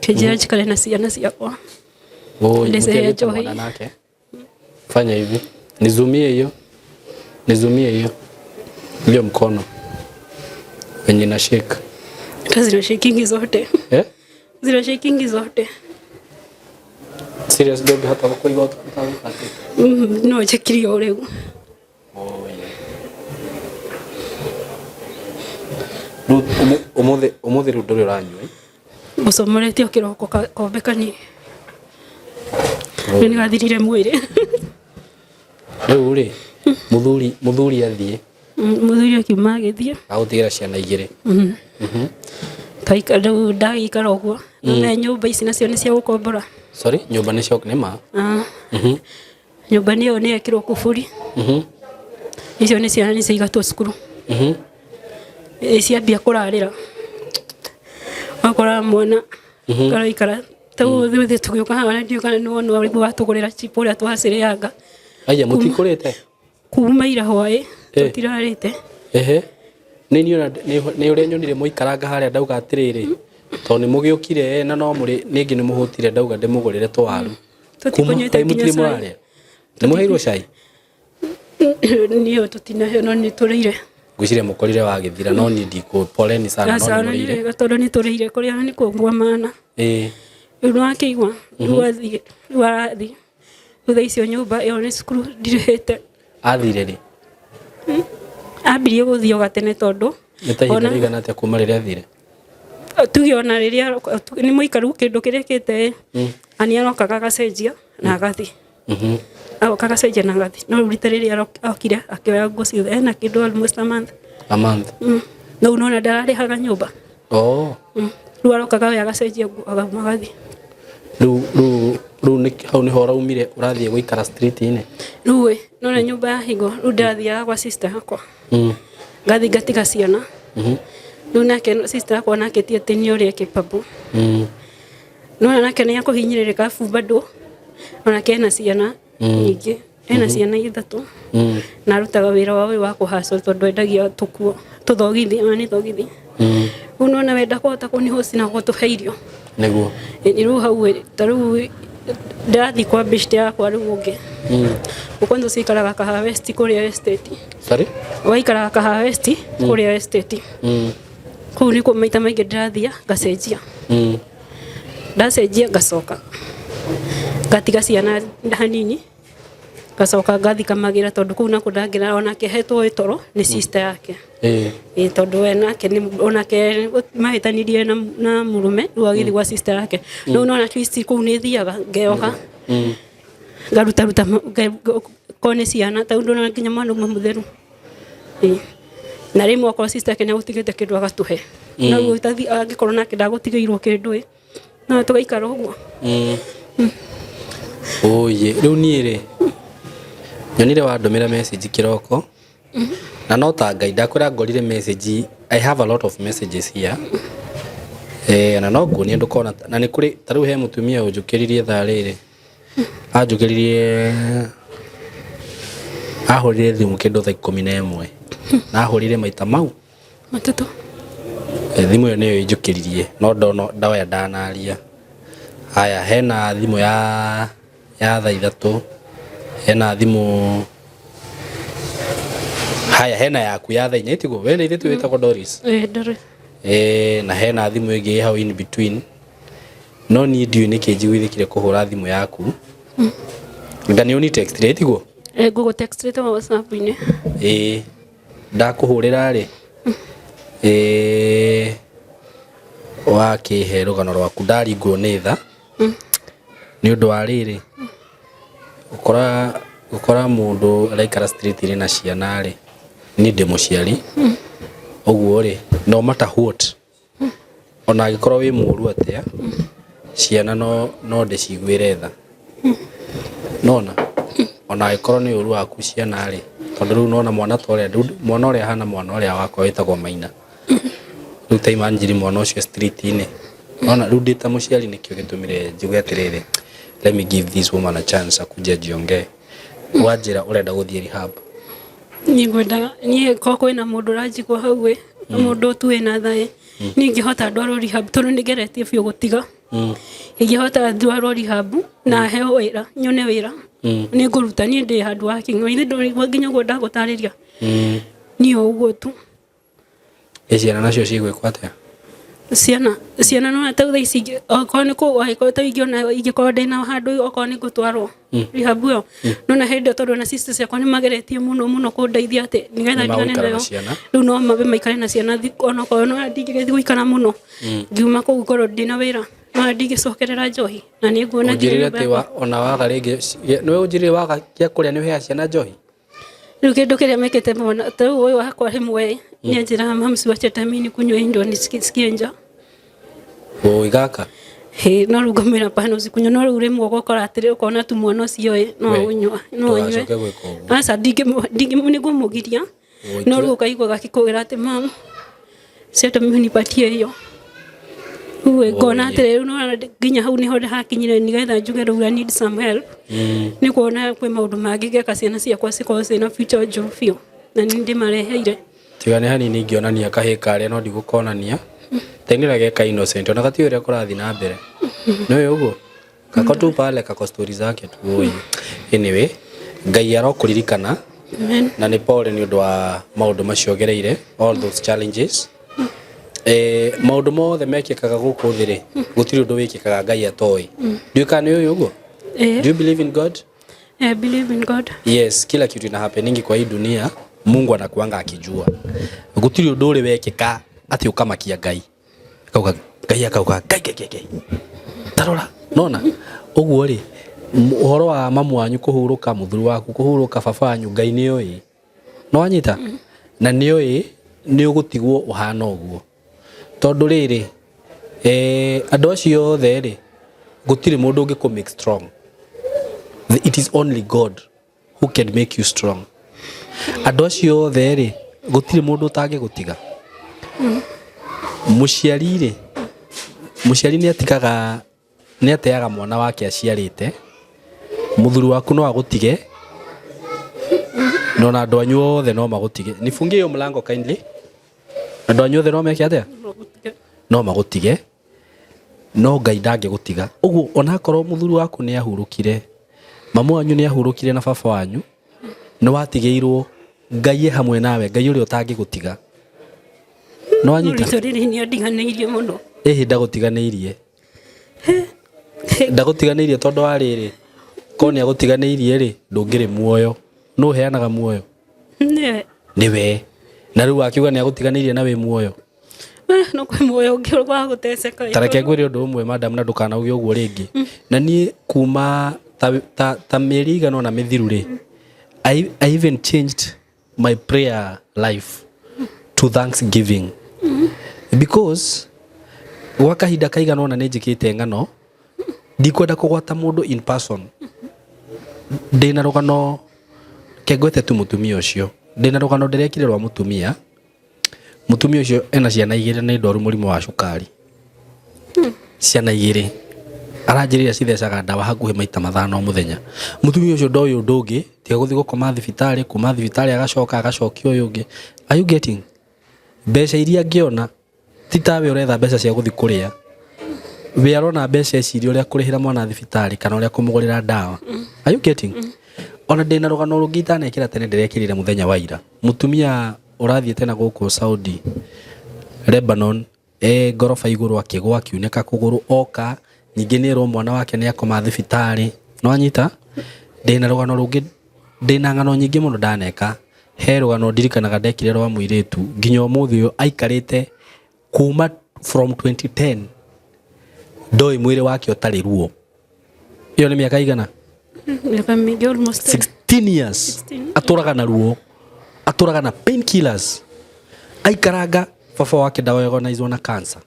Kĩnjĩra njikare na ciana ciakwa. Ndĩcehe njohi. Fanya hivi. Nizumie hiyo. Ndio mkono. Wenye na shake. Zina shaking zote. Zina shaking zote. Serious dog hata kuiga utapata. No chekirio rĩu. Umuthi rĩu ndũrĩ ũranyua? Mũcomoretio kĩroko kombe kanini. Nĩ gathirire mwĩrĩ. Rĩu rĩ, mũthuri athiĩ. Mũthuri akiuma agĩthiĩ. Agũtigĩra ciana igĩrĩ. Rĩu ndagĩikara ũguo. Na nyũmba ici nacio nĩ cia gũkombora. Sorry, nyũmba nĩ cia nĩma? Nyũmba nĩyo nĩ yekĩrwo kuburi. Icio nĩ ciana nĩ ciaigatwo cukuru. Ciambia kũrarĩra. Wakora mwana karaikara. Tau thuthe tũgĩũka haha ndio kana no watũgũrĩra chip ũrĩa twacirĩanga. Aya mũtikũrĩte? Kuma ira hwaĩ tũtirarĩte. Nĩ ũrĩa nyonire mũikaranga harĩa ndauga atĩrĩrĩ, tondũ nĩ mũgĩũkire na no mũrĩ ningĩ nĩ mũhũtire ndauga ndĩmũgũrĩre twaru. Tũtikũnyuĩte nginya cai. Nĩ mũheirwo cai? Niyo tũtinahe no nĩ tũrĩire. Ngwĩciria mũkorire wagĩthira no niĩ ndikũ-poleni sana no nĩ mũrĩire. Tondũ nĩ tũrĩire kũrĩa nĩ kũngua mana. Rĩu nĩwakĩigua rĩu arathiĩ. Thutha icio nyũmba ĩyo nĩ cukuru ndirĩhĩte. Athire rĩ? Ambirie gũthiĩ o gatene tondũ nĩ ta ihinda rĩigana atĩa kuma rĩrĩa athire? Tuge ona rĩrĩa nĩ mũikaru kĩndũ kĩrekĩte ani arokaga agacenjia na agathiĩ. agoka agacenjia na gathi no rita rĩrĩa okire akĩoya nguo ciothe ena kĩndũ almost a month no unaona ndararĩhaga nyũmba rĩu arokaga we agacenjia nguo agauma gathi rĩu hau nĩho ũraumire ũrathiĩ gũikara street-inĩ rĩu nona nyũmba ya hingo rĩu ndathiaga kwa sister yakwa gathi ngatiga ciana rĩu nake sister yakwa nake ti atĩ nĩ ũrĩa capable nona nake nĩ akũhinyĩrĩrĩka abu bado onake ena ciana nyingĩ ena ciana ithatũ na arutaga wĩra wa ũyũ wa kũhustle tondũ endagia tũkuo tũthogithi ona nĩ thogithi rĩu nona wenda kũhota kũnihost na gũtũhe irio nĩguo rĩu hau ta rĩu ndathi kwa best yakwa rĩu ũngĩ ũkwanza cikaraga Kahawa West kũrĩa estate waikaraga Kahawa West kũrĩa estate kũu nĩkuo maita maingĩ ndĩrathia ngacenjia ndacenjia ngacoka ngatiga ciana hanini gacoka ngathi kamagira tondu kuu nako ndangĩra onake hetwo toro ni sister yake tondu we nake onake mahĩtanirie na murume rĩu agĩthi gwa sister yake no nona twist kuu nĩ thiaga ngeoha ngaruta kone ciana tondu nona nginya mwana ũmwe mũtheru na rĩmwe okorwo sister yake nĩagũtigĩte kĩndũ agatũhe na rĩu itathi angĩkorwo nake ndagũtigĩirwo kĩndũ no tũgaikara ũguo oye rĩu niĩ rĩ nyonire wandũmĩra message kĩroko na no ta Ngai ndakwĩra ngorire message. I have a lot of messages here na no nguonie ndũkona na nĩ kũrĩ ta rĩu he mũtumia ũnjũkĩririe thaa rĩrĩ anjũkĩririe ahũrire thimũ kĩndũ thaa 11 na ahũrire maita mau matatũ thimũ ĩyo nĩyo ĩnjũkĩririe no ndoya ndanaria haya hena thimũ ya thaa 3 hena thimũ haya hena yaku ya thaa 4 tiguo we nĩ ithuĩ wĩtagwo Doris na hena thimũ ĩngĩ hau in between no niĩ ndiũĩ nĩkĩ njiguithĩkire kũhũra thimũ yaku nda nĩ ũni text rĩ tiguo ngũgũ text rĩte wa WhatsApp-inĩ ndakũhũrĩra rĩ wakĩhe rũgano rwaku ndaringwo nĩ tha nĩ ũndũ wa rĩrĩ gũkora mũndũ araikara street-inĩ na ciana rĩ nĩ ndĩ mũciari ũguo rĩ no matter what ona angĩkorwo wĩ mũru atĩa ciana no ndĩciguĩre tha nona ona angĩkorwo nĩ ũru waku ciana rĩ tondũ rĩu nona mwana ũrĩa hana mwana ũrĩa wakwa wĩtagwo Maina rĩu ta imanjiri mwana ũcio street-inĩ nona rĩu ndĩ ta mũciari nĩkĩo gĩtũmire njuge atĩrĩrĩ let me give this woman a chance akuje jiongee wajira urenda guthie rehab ni ngwenda ni kwĩna mũndũ ũranjigua hau mũndũ tu wĩna thaĩ ningĩhota ndwarwo rehab tondũ nĩngeretie biũ gũtiga ingĩhota ndwarwo rehab na heo wĩra nyone wĩra nĩ ngũruta niĩ ndĩ handũ wa king'o-inĩ ndũrigua nginya ũguo ndagũtarĩria niĩ ũguo tu ciana nacio cigwĩkwo atĩa ciana no ata ici okorwo nĩ kũgwa ta ingĩona ingĩkorwo ndĩna handũ okorwo nĩ ngũtwarwo rehab ĩyo no na hĩndĩ tondũ na sister ciakwa nĩ mageretie mũno kũndeithia atĩ nĩgetha ndigane nayo rĩu no mabe maikare na ciana ona okorwo no ndingĩgĩthiĩ gũikara mũno ngiuma kũu ngorwo ndĩna wĩra no ndingĩcokerera njohi na nĩ nguona njĩrĩre atĩ ona waga rĩngĩ nĩwe ũnjĩrĩre waga gĩa kũrĩa nĩ ũheaga ciana njohi rĩu kĩndũ kĩrĩa mekĩte mũno ta rĩu ũyũ wakwa rĩmwe nĩ anjĩraga mams wacha tamini kunywa hii ndio nisikie njaa igaka no rĩu ngamwĩra pana ũcikunywa no rĩu rĩmwe ũgũkora atĩrĩ ũkona tu mwana ũcio no ũnyue aca nĩngũmũgiria no rĩu ũkaigua gakĩkũgĩra atĩ mam ciata mimi nipatie hiyo rĩu ngona atĩrĩ rĩu no nginya hau nĩho hakinyire nĩgetha njuge rĩu I need some help nĩ kuona kwĩ maũndũ mangĩ ngeka ciana ciakwa cikorwo ciĩna future njũru biũ na nĩ ndĩmareheire tiga nĩ hanini ingĩonania kahĩĩ karĩa no ndigũkonania tengira geka innocent ona gati ũrĩa kũrathi na mbere no ũguo kako tu pale kako stories zake tu oyi anyway Ngai arokũririkana na nĩ pole nĩ ũndũ wa maũndũ macio gereire all those challenges maũndũ mothe mekĩkaga gũkũ thĩ rĩ gũtirĩ ũndũ wĩkĩkaga Ngai atoĩ nduĩka nĩ ũyũ ũguo do you believe in God? I believe in God. Yes, kila kitu ina happening kwa hii dunia Mungu anakuanga akijua gũtirĩ ũndũ ũrĩ wekĩka ati ukamakia Ngai akauga Ngai akauga Ngai tarora nona uguo ri uhoro wa mamu wanyu kuhuruka muthuri waku kuhuruka baba wanyu Ngai ni oi no anyita na ni oi ni ugutigwo uhana uguo tondu riri andu acio othe ri gutiri mundu ungi ku make strong. It is only God who can make you strong. Andu acio othe ri gutiri mundu utangi gutiga. Muciari ni ateaga mwana wake aciarite muthuri waku no agutige no na andu anyu othe no magutige. Nifungie hiyo mlango kindly. Andu anyu othe no meke atia no magutige no Ngai ndangigutiga. Uguo ona korwo muthuri waku ni ahurukire mamu wanyu ni ahurukire na baba wanyu ni watigeirwo Ngai hamwe nawe Ngai uri utangigutiga no anyita ritoriri ni ndiganeirie muno ndagutiganeirie ndagutiganeirie tondu ariri ko ni agutiganeirie ri ndungiri muoyo no heanaga muoyo niwe na riu akiuga ni agutiganeirie na we muoyo no kwe muoyo ngirwa guteseka tareke ngwire undu umwe madam na ndukanauge uguo ringi na nie kuma ta meriga no na mithiru ri I even changed my prayer life to thanksgiving because wakahinda kaigana ona ninjikite ngano ndikwenda kugwata mundu in person ndina rugano kegwete tu mutumia ucio ndina rugano ndirekire rwa mutumia ucio ena ciana igire ni ndoru murimo wa cukari ciana igire aranjirira cithecaga ndawa hakuhe maita mathano o muthenya mutumia ucio ndoyo ndungi tiga guthi gukoma thibitari kuma thibitari agacokio uyu ungi. Are you getting mbeca iria ngiona titawe uretha mbeca cia guthi kuria we arona mbeca iciri uria kurihira mwana thibitari kana uria kumugurira ndawa. Are you getting ona ndina rugano rungi itanekira tene ndirekirire muthenya wa ira mutumia urathiete na guku Saudi Lebanon gorofa iguru akigwa akiuneka kuguru oka nyingi ni ro mwana wake ni akoma thibitari no anyita ndina rugano rungi ndina ngano nyingi muno ndaneka he rugano ndirikanaga ndekire rwa muiritu nginya umuthi uyu aikarite kuma from 2010 ndoi mwire wake utari ruo iyo ni miaka igana miaka mingi almost 16 years aturaga na ruo aturaga na painkillers aikaranga baba wake diagnosed na cancer.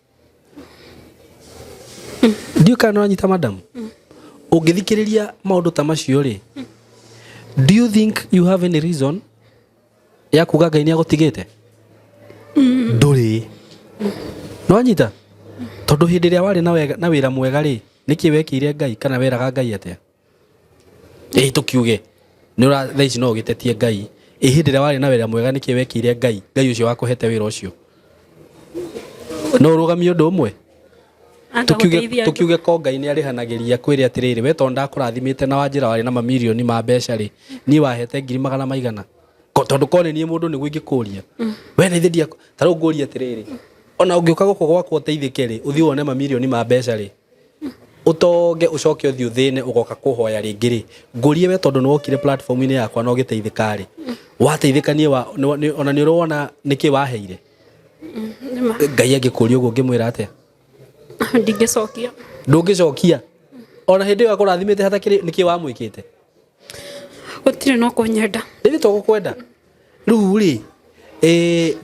Ndio kana nyita madam ungithikiriria maundu ta macio ri do you think you have any reason ya kuga Ngai ni agutigite nduri no anyita tondu hindi ria wari na wira mwega ri niki wekire Ngai kana weraga Ngai atia tukiuge ni ura thaici no gitetie Ngai hindi ria wari na wira mwega niki wekire Ngai ucio wakuhete wira ucio no rugamio undu umwe tukiuge ko Ngai ni arihanagiria kwire atiriri we tonda kurathimite na wanjira wari na mamilioni ma mbeca ri ni wahete 100 maigana tondu kone ni mundu ni gwingikuria we ni thendia taru nguria atiriri ona ungiuka guko gwakwa uteithike ri uthi wone mamilioni ma mbeca ri utonge ucoke uthi uthine ugoka kuhoya ringi ri ngurie we tondu ni wokire platform ini yakwa no giteithika ri wateithikanie ona ni urona niki waheire Ngai agikuria uguo ngimwira atia ndingicokia ndungicokia ona hindi ya kurathimite hatakiri niki wamwikite gutire no kunyenda ndi to gukwenda riu ri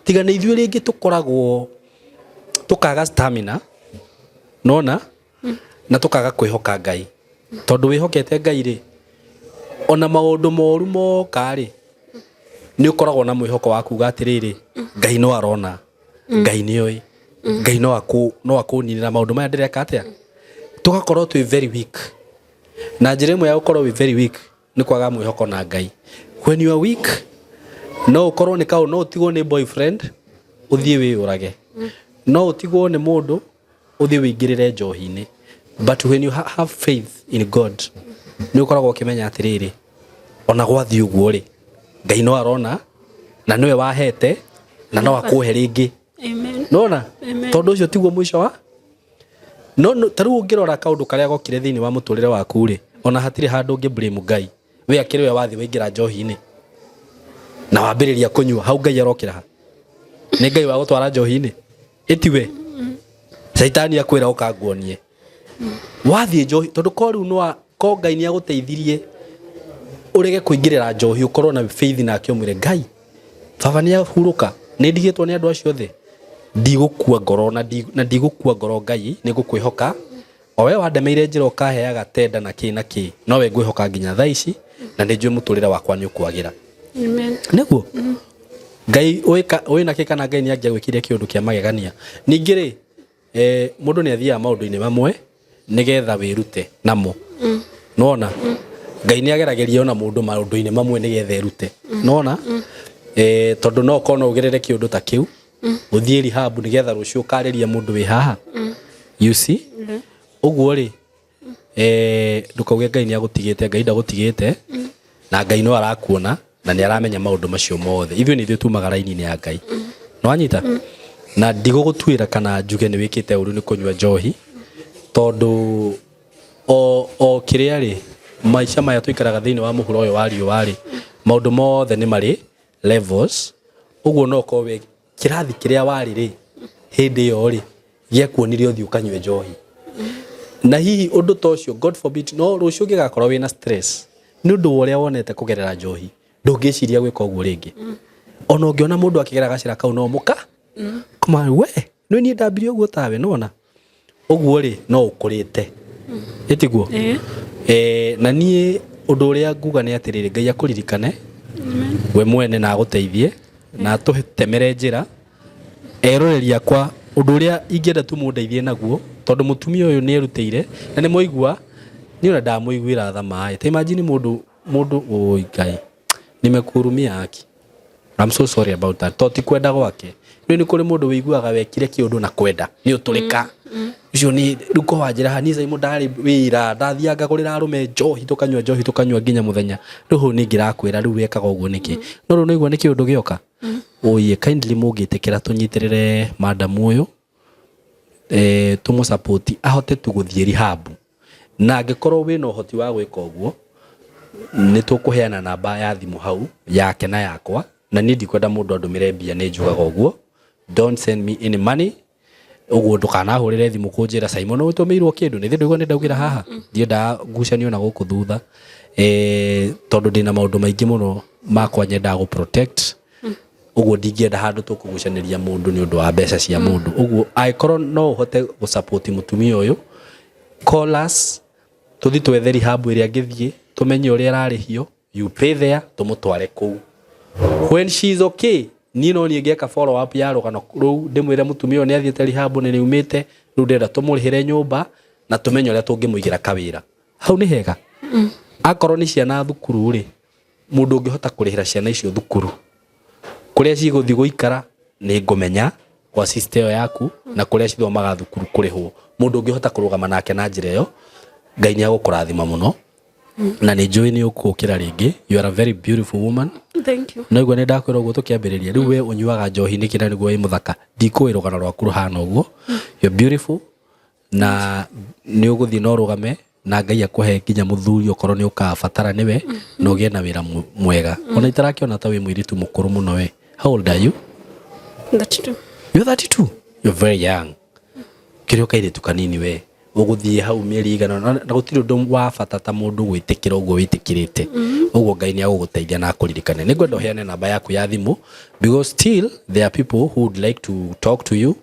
tigana ithuĩ ringi tukoragwo tukaga stamina nona na tukaga kwihoka Ngai tondu wihokete Ngai ri ona maundu moru moka ri ni ukoragwo na mwihoko waku gatiriri Ngai no arona Ngai ni oi Ngai no akuninira maundu maya ndireka atia tugakorwo twi very weak na njira imwe ya gukorwo we very weak ni kwaga mwihoko na Ngai. When you are weak no ukorwo ni kau no utigwo ni boyfriend uthie wi urage no utigwo ni mundu uthie wingirire njohi-ini but when you have faith in God ni ukoragwo ukimenya atiriri ona gwathi uguo ri Ngai no arona na niwe wahete na no akuhe ringi. Amen. Nona tondu ucio tiguo mwisho wa no taru ungirora kaundu karia gokire thiini wa muturire waku ri ona hatire handu ungi blame Ngai we akiri we wathi wingira njohi-ini na wambiriria kunyua hau Ngai arokira ha ni Ngai wa gutwara njohi-ini itiwe shaitani akwira ukanguonie wathi njohi tondu ko riu ko Ngai ni aguteithirie urege kuingirira njohi ukorwo na faith na akiomire Ngai baba ni ahuruka ni ndigitwo ni andu acio the ndigukua ngoro na ndigukua ngoro Ngai ni gukwihoka o we wandemeire njira ukaheaga tenda na ki no we ngwihoka nginya thaa ici na ni njui muturira wakwa ni ukwagira amen niguo Ngai wina kikana Ngai ni angia gwikire kiundu kia magegania ningire mundu ni athia maundu-ini mamwe nigetha wirute namo nona Ngai ni agerageria ona mundu maundu-ini mamwe nigetha erute nona tondu no kono ugerere kiundu ta kiu uthie Rehab nigetha rucio ukariria mundu wi haha you see uguo ri ndukauge Ngai ni agutigite Ngai ndagutigite na Ngai no arakuona na ni aramenya maundu macio mothe ithio ni tumaga raini-ini ya Ngai no anyita na ndigugutuira kana njuge ni wikite uru ni kunywa njohi tondu o kiria ri maisha maya tuikaraga thiini wa muhuro uyu wari wari maundu mothe ni mari levels uguo no ko we kirathi kiria wari ri hindi yo ri gia kuonire uthi ukanywe njohi na hihi undu tocio God forbid no rucio gigakorwo wina stress ni undu uria wonete kugerera njohi ndungiciria gwika uguo ringi ona ungiona mundu akigera gacira kau no muka kuma we no ni ndambire uguo tawe nona uguo ri no ukurite etiguo na nie undu uria nguga ni atiriri Ngai akuririkane we mwene na aguteithie na tutemere njira eroreria kwa undu uria ingienda tumundeithie naguo tondu mutumia uyu ni erutire na ni moigua ni ona ndamuiguira thamai ta imagine mundu oi Ngai nimekurumia haki I'm so sorry about that toti kwenda gwake ni kuri mundu wiguaga wekire kiundu na kwenda ni uturika ucio ni ruko wanjira hanisa imudari wira ndathianga kurira arume njohi tukanywa nginya muthenya ruhu ni ngirakwira ru wekaga uguo niki no ru noigua ni kiundu gioka oye kindly mugitikira tunyitirire madam uyu tumu support ahote tuguthie Rehab na angikorwo wina uhoti wa gwika uguo ni tukuheana namba ya thimu hau yake na yakwa na ni ndikwenda mundu andumire mbia ni njugaga uguo don't send me any money uguo ndukana hurire thimu kunjira Simon utumirwo kindu ni ndigwa ni ndaugira haha ndienda ngucanio na guku thutha tondu ndina maundu maingi muno makwa nyenda go protect uguo ndingienda handu tukugucaniria mundu ni undu wa mbeca cia mundu uguo aikoro no uhote gu support mutumia uyu call us tuthi twethe Rehab iria ngithie tumenye uria ararihio you pay there tumutware ku when she is okay ni no ni ngeka follow up ya rugano ru ndimwire mutumia ni athiete Rehab ni niumite ru ndenda tumurihire nyumba na tumenye uria tungimuigira kawira hau ni hega akoro ni ciana thukuru ri mundu ungihota kurihira ciana icio thukuru kuria ciguthi guikara ni ngumenya kwa system yaku na kuria cithomaga thukuru kurihwo mundu ungihota kurugama nake na njira iyo Ngai ni agukurathima muno na ni njui ni ukukira ringi you are a very beautiful woman thank you no igwa ni ndakwira uguo tukiambiriria riu we unyuaga njohi ni kira niguo imuthaka ndikuirugana rwaku ruhana uguo you beautiful na ni uguthi no rugame na Ngai akuhe nginya muthuri okorwo ni ukabatara niwe no gie na wira mwega ona itarakiona ta wi mwiritu mukuru muno we how old are you 32 you're 32 you're very young kirio kaire tukanini we uguthie hau mieri igana na gutiri undu wa bata ta mundu gwitikira uguo witikirite uguo Ngai ni aguguteithia na akuririkane ni ngwenda uheane namba yaku ya thimu because still there are people who would like to talk to you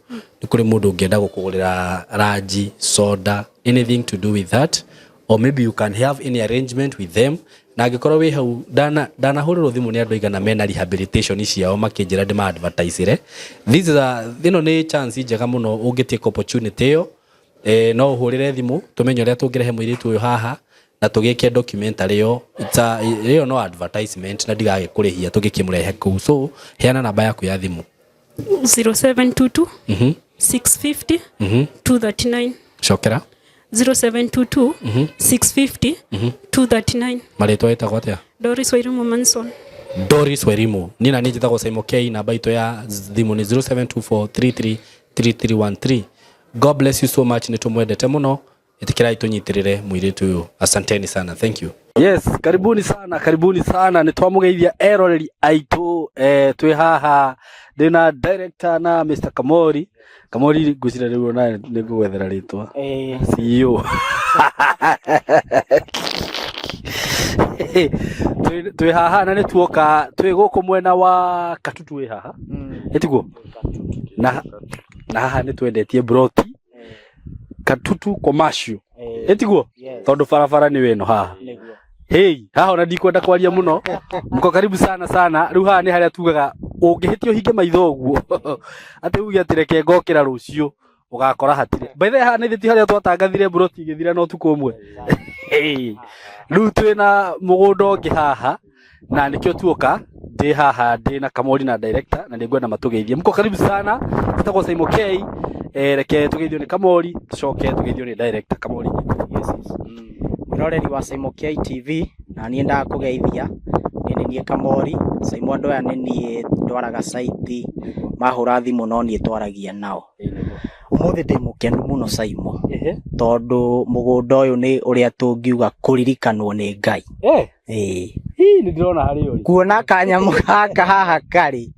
ni kuri mundu ungienda gukugurira raji soda anything to do with that or maybe you can have any arrangement with them na angikorwo wi hau dana huriro thimu ni andu igana mena rehabilitation ciao makinjira ndima advertise this is a ni chance njega muno ungitake opportunity yo no uhurire thimu tumenye uria tungirehe mwiritu uyu haha na tugike documentary yo iyo no advertisement na ndigage kurihia tugikimurehe ku so heana namba yaku ya thimu 0722 650 239 shokera 0722 650 239 marito etagwo atia Doris Wairimu Manson Doris Wairimu nina ni njitagwo Simon K namba itu ya thimu ni 0724333313 God bless you so much ni tumwendete muno itikirai tunyitirire muiritu uyu. Asanteni sana, thank you. Yes, karibuni sana ni twamugeithia eroreri aitu twi haha ndina director na Mr. Kamori ngwicira riu na nigwethera ritwa CEO twi haha na nituoka twi guku mwena wa Katutu wi haha etiguo na haha nitwendetie broti Katutu commercial etiguo tondu barabara ni weno haha. Hey, haha ona ndikwenda kwaria muno. Mko karibu sana. Riu haha ni haria tugaga ungihitio hinge maitho guo. Ati ugi atireke ngokira rucio ugakora hatire. By the haha ni thiti haria twatangathire broti igithira no tukumwe. Hey. Riu twina mugunda ungi haha na nikio tuoka ndi haha ndi na Kamori na director na ningwenda matugeithie. Mko karibu sana. Tutako Saimo K. Reke tugeithio ni Kamori, tucoke tugeithio ni director Kamori. Yes. Mwiroreri wa Saimo K TV na niĩ ndakugeithia niĩ Kamori. Saimo andũ aya niĩ ndwaraga site mahũra thimũ no niĩ twaragia nao. Ũmũthĩ ndĩ mũkenu mũno Saimo tondũ mũgũnda ũyũ nĩ ũrĩa tũngiuga kũririkanwo nĩ Ngai. Nĩ ndĩrona harĩ ũrĩ kuona kanyamũ gaka haha karĩ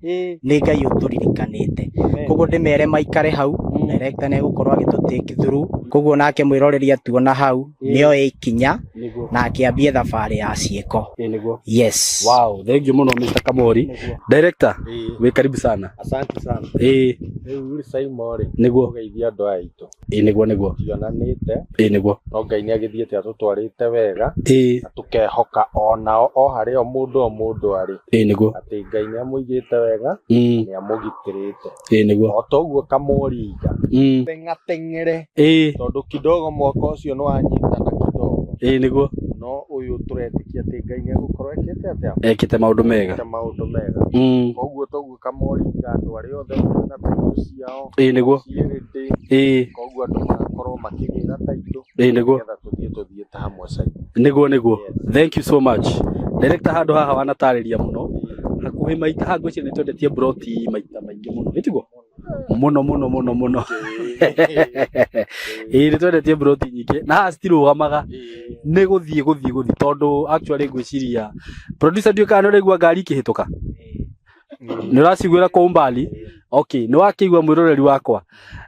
nĩ Ngai ũtũririkanĩte. Koguo ndĩmere maikare hau director nĩ gũkorwo agĩtũtake through. Koguo nake mwĩroreri atuona hau nĩoe ikinya na akĩambia thabarĩ ya ciĩko. Yes. Wow, thank you muno Mr. Kamori. Director, we karibu sana. Asante sana. Rĩu uri Saimo rĩ nĩguo geithia andũ aitũ. Nĩguo. Tionanĩte. Nĩguo. No Ngai nĩ agĩthiĩte atũtwarĩte wega. Na tũkehoka onao o harĩa mũndũ arĩ. Nĩguo. Atĩ Ngai nĩ amũigĩte wega, nĩ amũgitĩrĩte. Nĩguo. O toguo Kamori teng'ere tondũ kidogo mwaka ũcio nĩ wanyitana kidogo. Nĩguo. No ũyũ tũretĩkia atĩ Ngai nĩ agũkorwo ekĩte atĩa? Ekĩte maũndũ mega. Koguo toguo Kamori andũ arĩa othe na taitũ ciao. Nĩguo. Koguo andũ magakorwo makĩgĩra taitũ. Nĩguo. Tũthiĩ ta hamwe Saimo. Nĩguo. Thank you so much. Director handũ haha wanatarĩria mũno. Hakuhĩ maita ha ngwĩciria nĩ twendetie broti maita maingĩ mũno. Nĩtiguo? Muno. Nĩ twendetie broti nyingĩ na haha citirũgamaga nĩ gũthiĩ tondũ actually ngwĩciria producer ndio kana ũraigua ngari ikĩhĩtũka. Nĩ ũraciguĩra kwa umbali. Okay, nĩ wakĩigua mwĩroreri wakwa.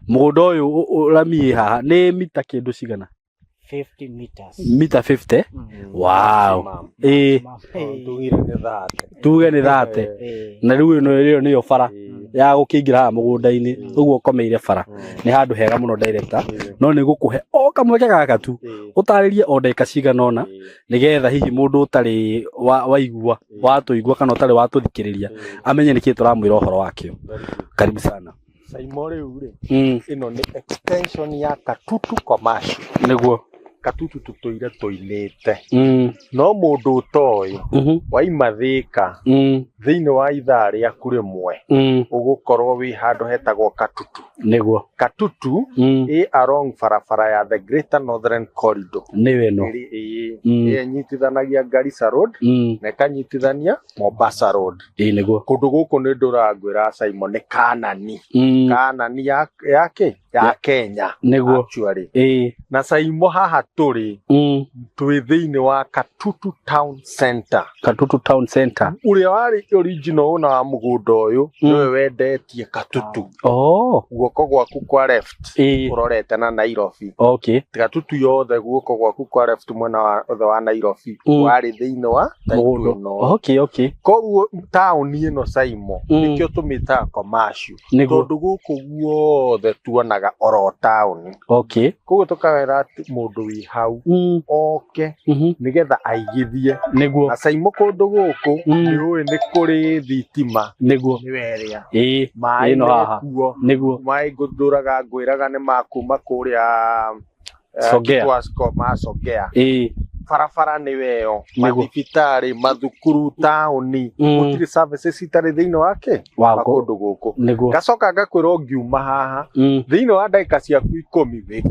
Mũgũnda ũyũ ũramiĩ haha nĩ mita kĩndũ cigana? 50 meters. Mita 50? Wow. Tuge nĩ 30. Na rĩu ĩno nĩyo bara ya gũkĩingĩra haha mũgũnda-inĩ. Ũguo ũkomeire bara. Nĩ handũ hega mũno director. No nĩ gũkũhe o kamweke gaka tu. Ũtarĩrie o ndagĩka cigana ũna nĩgetha hihi mũndũ ũtarĩ waigua watũigua kana ũtarĩ watũthikĩrĩria amenye nĩkĩ tũramwĩra ũhoro wakĩo. Karibu sana. Saimo rĩu rĩ ĩno nĩ extension ya Katutu commercial. Nĩguo. Katutu tũtũire tũinĩte. No mũndũ ũtoĩ waima Thĩka thĩinĩ wa ithaa rĩaku rĩmwe ũgũkorwo wĩ handũ hetagwo Katutu. Nĩguo. Katutu along barabara ya the Greater Northern Corridor. Nĩwe no. Ĩnyitithanagia Garissa Road na ĩkanyitithania Mombasa Road. Nĩguo. Kũndũ gũkũ nĩ ndũrangwĩra Saimo nĩ Kanani. Kanani ya Kenya. Nĩguo. Actually. Na Saimo haha tũrĩ twĩ thĩinĩ wa Katutu Town Center. Katutu Town Center. Ũrĩa warĩ original owner wa mũgũnda ũyũ nĩwe wendetie Katutu. Guoko gwaku kwa left ũrorete na Nairobi. Okay. Katutu yothe guoko gwaku kwa left mwena wa Nairobi warĩ thĩinĩ wa mũgũnda ĩno. Okay. Koguo town ĩno Saimo nĩkĩo tũmĩtaga commercial. Tondũ gũkũ guothe tuonaga oro town. Okay. Koguo tũkawĩra mũndũ wĩ hau oke nĩgetha aigithie. Nĩguo. Na Saimo kũndũ gũkũ nĩũĩ nĩ kũrĩ thitima. Nĩguo. Nĩ werĩa. Maĩ no haha. Nĩguo. Maĩ ngwĩraga nĩ makuma kũrĩa Songea. Songea. barabara nĩ weo mathibitari mathukuru taũni gũtirĩ services itarĩ thĩinĩ wake wa kũndũ gũkũ ngacoka ngakwĩra ngiuma haha thĩinĩ wa ndagĩka ciaku 10 wĩ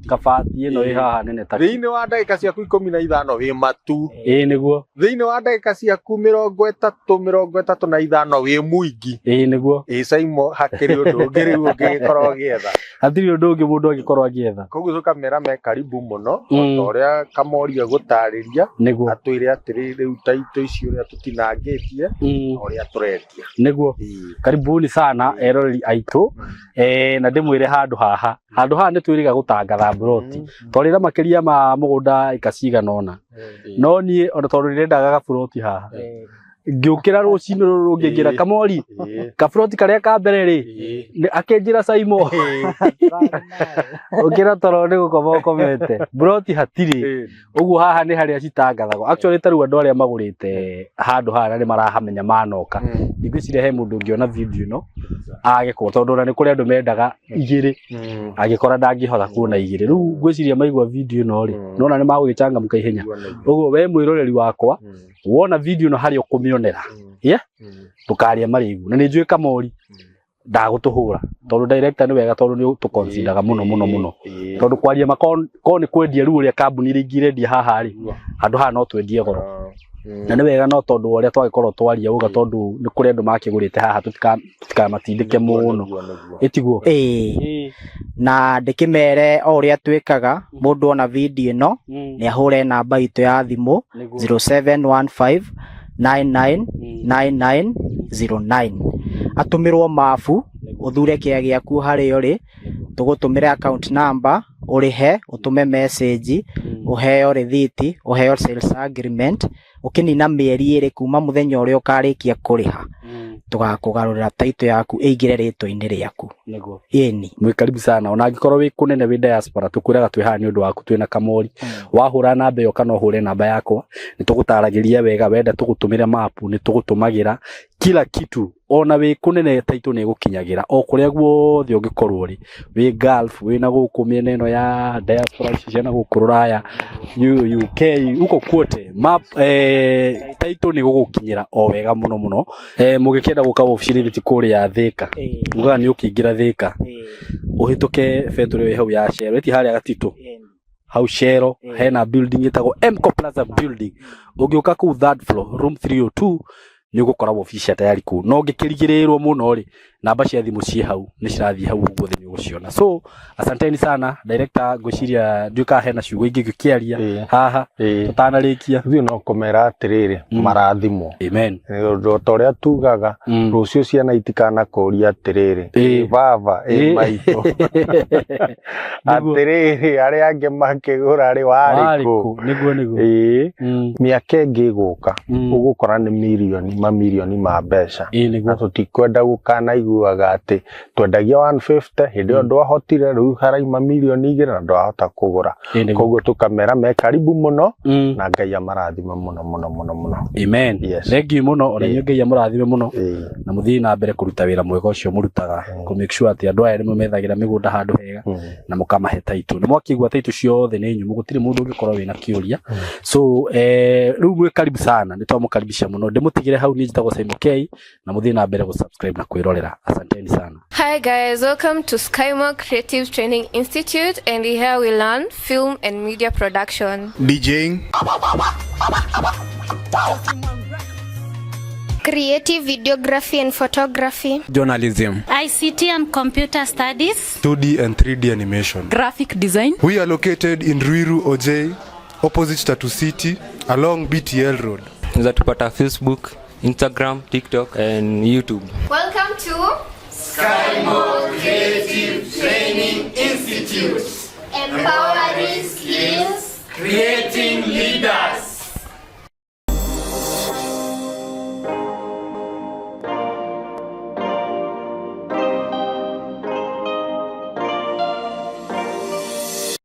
kabati ĩno ĩ haha nene ta thĩinĩ wa ndagĩka ciaku 15 wĩ matu nĩguo thĩinĩ wa ndagĩka ciaku 35 wĩ mũingĩ nĩguo Saimo hakĩrĩ ũndũ ũngĩ rĩu ũngĩkorwo ũgĩetha hatirĩ ũndũ ũngĩ mũndũ angĩkorwo agĩetha koguo kamera me karibu mũno o ũrĩa Kamoria gũtarĩria atwĩre atĩrĩ rĩu taito icio ũrĩa tũtinangĩtie ũrĩa tũrendia nĩguo karibuni sana eroreri aitũ na ndĩmwĩre handũ haha nĩ twĩrĩga gũtangatha broti twarĩra makĩria ma mũgũnda eka cigana ũna no niĩ ona tondũ nĩrendaga gabroti haha ngĩũkĩra rũcinĩ rũrũ ngĩngira Kamori kabroti karĩa ka mbere rĩ akĩnjĩra Saimo ũkĩra toro nĩ gũkoma ũkomete broti hatirĩ ũguo haha nĩ harĩa citangathagwo actually tarũ andũ arĩa magũrĩte handũ haha nĩ marahamenya manoka ngwĩciria he mũndũ ũngĩona video ĩno agĩkwo tondũ ona nĩ kũrĩ andũ mendaga igĩrĩ agĩkora ndangĩhota kuona igĩrĩ rĩu ngwĩciria maigua video ĩno rĩ nona nĩ magũgĩcangamũka ihenya ũguo we mwĩroreri wakwa wona video ĩno harĩa ũkũmĩonera ndũkarĩa marĩgu na nĩ njũĩ Kamori ndagũtũhũra tondũ director nĩ wega tondũ nĩ tũconsideraga mũno tondũ kwaria makon nĩ kwendia rĩu ũrĩa kambuni iria ingĩrendia haha rĩ handũ haha no twendie goro na nĩ wega no tondũ ũrĩa twagĩkorwo twaria uga tondũ nĩ kũrĩ andũ makĩgũrĩte haha tũtikamatindĩke mũno ĩtiguo na ndĩkĩmere o ũrĩa twĩkaga mũndũ ona video ĩno nĩ ahũre namba itũ ya thimũ 0715999909 atũmĩrwo mabu ũthure kĩa gĩaku harĩa ũrĩ tũgũtũmĩre account number ũrĩhe ũtũme message ũheo receipt ũheo sales agreement ũkĩnina mĩeri 2 kuma mũthenya ũrĩa ũkarĩkia kũrĩha tũgakũgarũrĩra taito yaku ĩingĩre rĩtwa-inĩ rĩaku nĩguo ĩni mwĩ karibu sana ona angĩkorwo wĩ kũnene wĩ diaspora tũkwĩraga twĩ haha nĩ ũndũ waku twĩna Kamori wahũra namba ĩyo kana ũhũre namba yakwa nĩ tũgũtaragĩria wega wenda tũgũtũmĩre mapu nĩ tũgũtũmagĩra kila kitu ona wĩ kũnene taito nĩ gũkinyagĩra o kũrĩa guothe ũngĩkorwo rĩ wĩ Gulf wĩ na gũkũ mĩena ĩno ya diaspora ciana gũkũ Rũraya UK uko kwote map taito nĩ gũgũkinyĩra o wega mũno mũgĩkĩenda gũka obici ti kũrĩa Thĩka uga nĩ ũkĩingĩra Thĩka ũhĩtũke betũrĩ wĩ hau ya Shell ĩti harĩa gatitũ hau Shell hena building ĩtagwo Mco Plaza building ũngĩũka kũu third floor room 302 nĩ ũgũkorwo obici tayari kũ no ngĩkĩrigĩrĩrwo mũno rĩ namba cia thimũ ciĩ hau nĩ cirathiĩ hau guothe nĩ ũgũciona so asanteni sana director ngwĩciria nduĩka hena ciugo ingĩ ngĩkĩaria haha tũtanarĩkia ithuĩ no kũmera atĩrĩrĩ marathimwo amen ta ũrĩa tugaga rũciũ ciana itikanakũria atĩrĩrĩ baba maitũ atĩrĩrĩ arĩa angĩ makĩgũra rĩ warĩkũ nĩguo mĩaka ĩngĩ ĩgũka ũgũkora nĩ mamirioni ma mbeca na tũtikwenda gũkanaiguaga atĩ twendagia 150 hĩndĩ ĩyo ndwahotire rĩu haraima mirioni 2 na ndwahota kũgũra koguo tũkamera me karibu mũno na Ngai amarathime mũno amen thengiũ mũno ona inyuĩ Ngai amũrathime mũno na mũthiĩ na mbere kũruta wĩra mwega ũcio mũrutaga kũ make sure atĩ andũ aya nĩ methagĩra mĩgũnda handũ hega na mũkamahe taito nĩ mwakĩigua taito ciothe nĩ nyumũ gũtirĩ mũndũ ũngĩkorwo wĩna kĩũria so rĩu mwĩ karibu sana nĩ twamũkaribisha mũno ndĩmũtigĩre hau niĩ njĩtagwo Saimo K na mũthiĩ na mbere gũ-subscribe na kwĩrorera asanteni sana. Hi guys, welcome to Skymo Creative Training Institute, and here we learn film and media production, DJing, creative videography and photography, journalism, ICT and computer studies, 2D and 3D animation, graphic design. We are located in Ruiru OJ, opposite Tatu City, along BTL Road. Zatupata Facebook, Instagram, TikTok and YouTube. Welcome to Skymo Creative Training Institute. empowering skills, Creating leaders.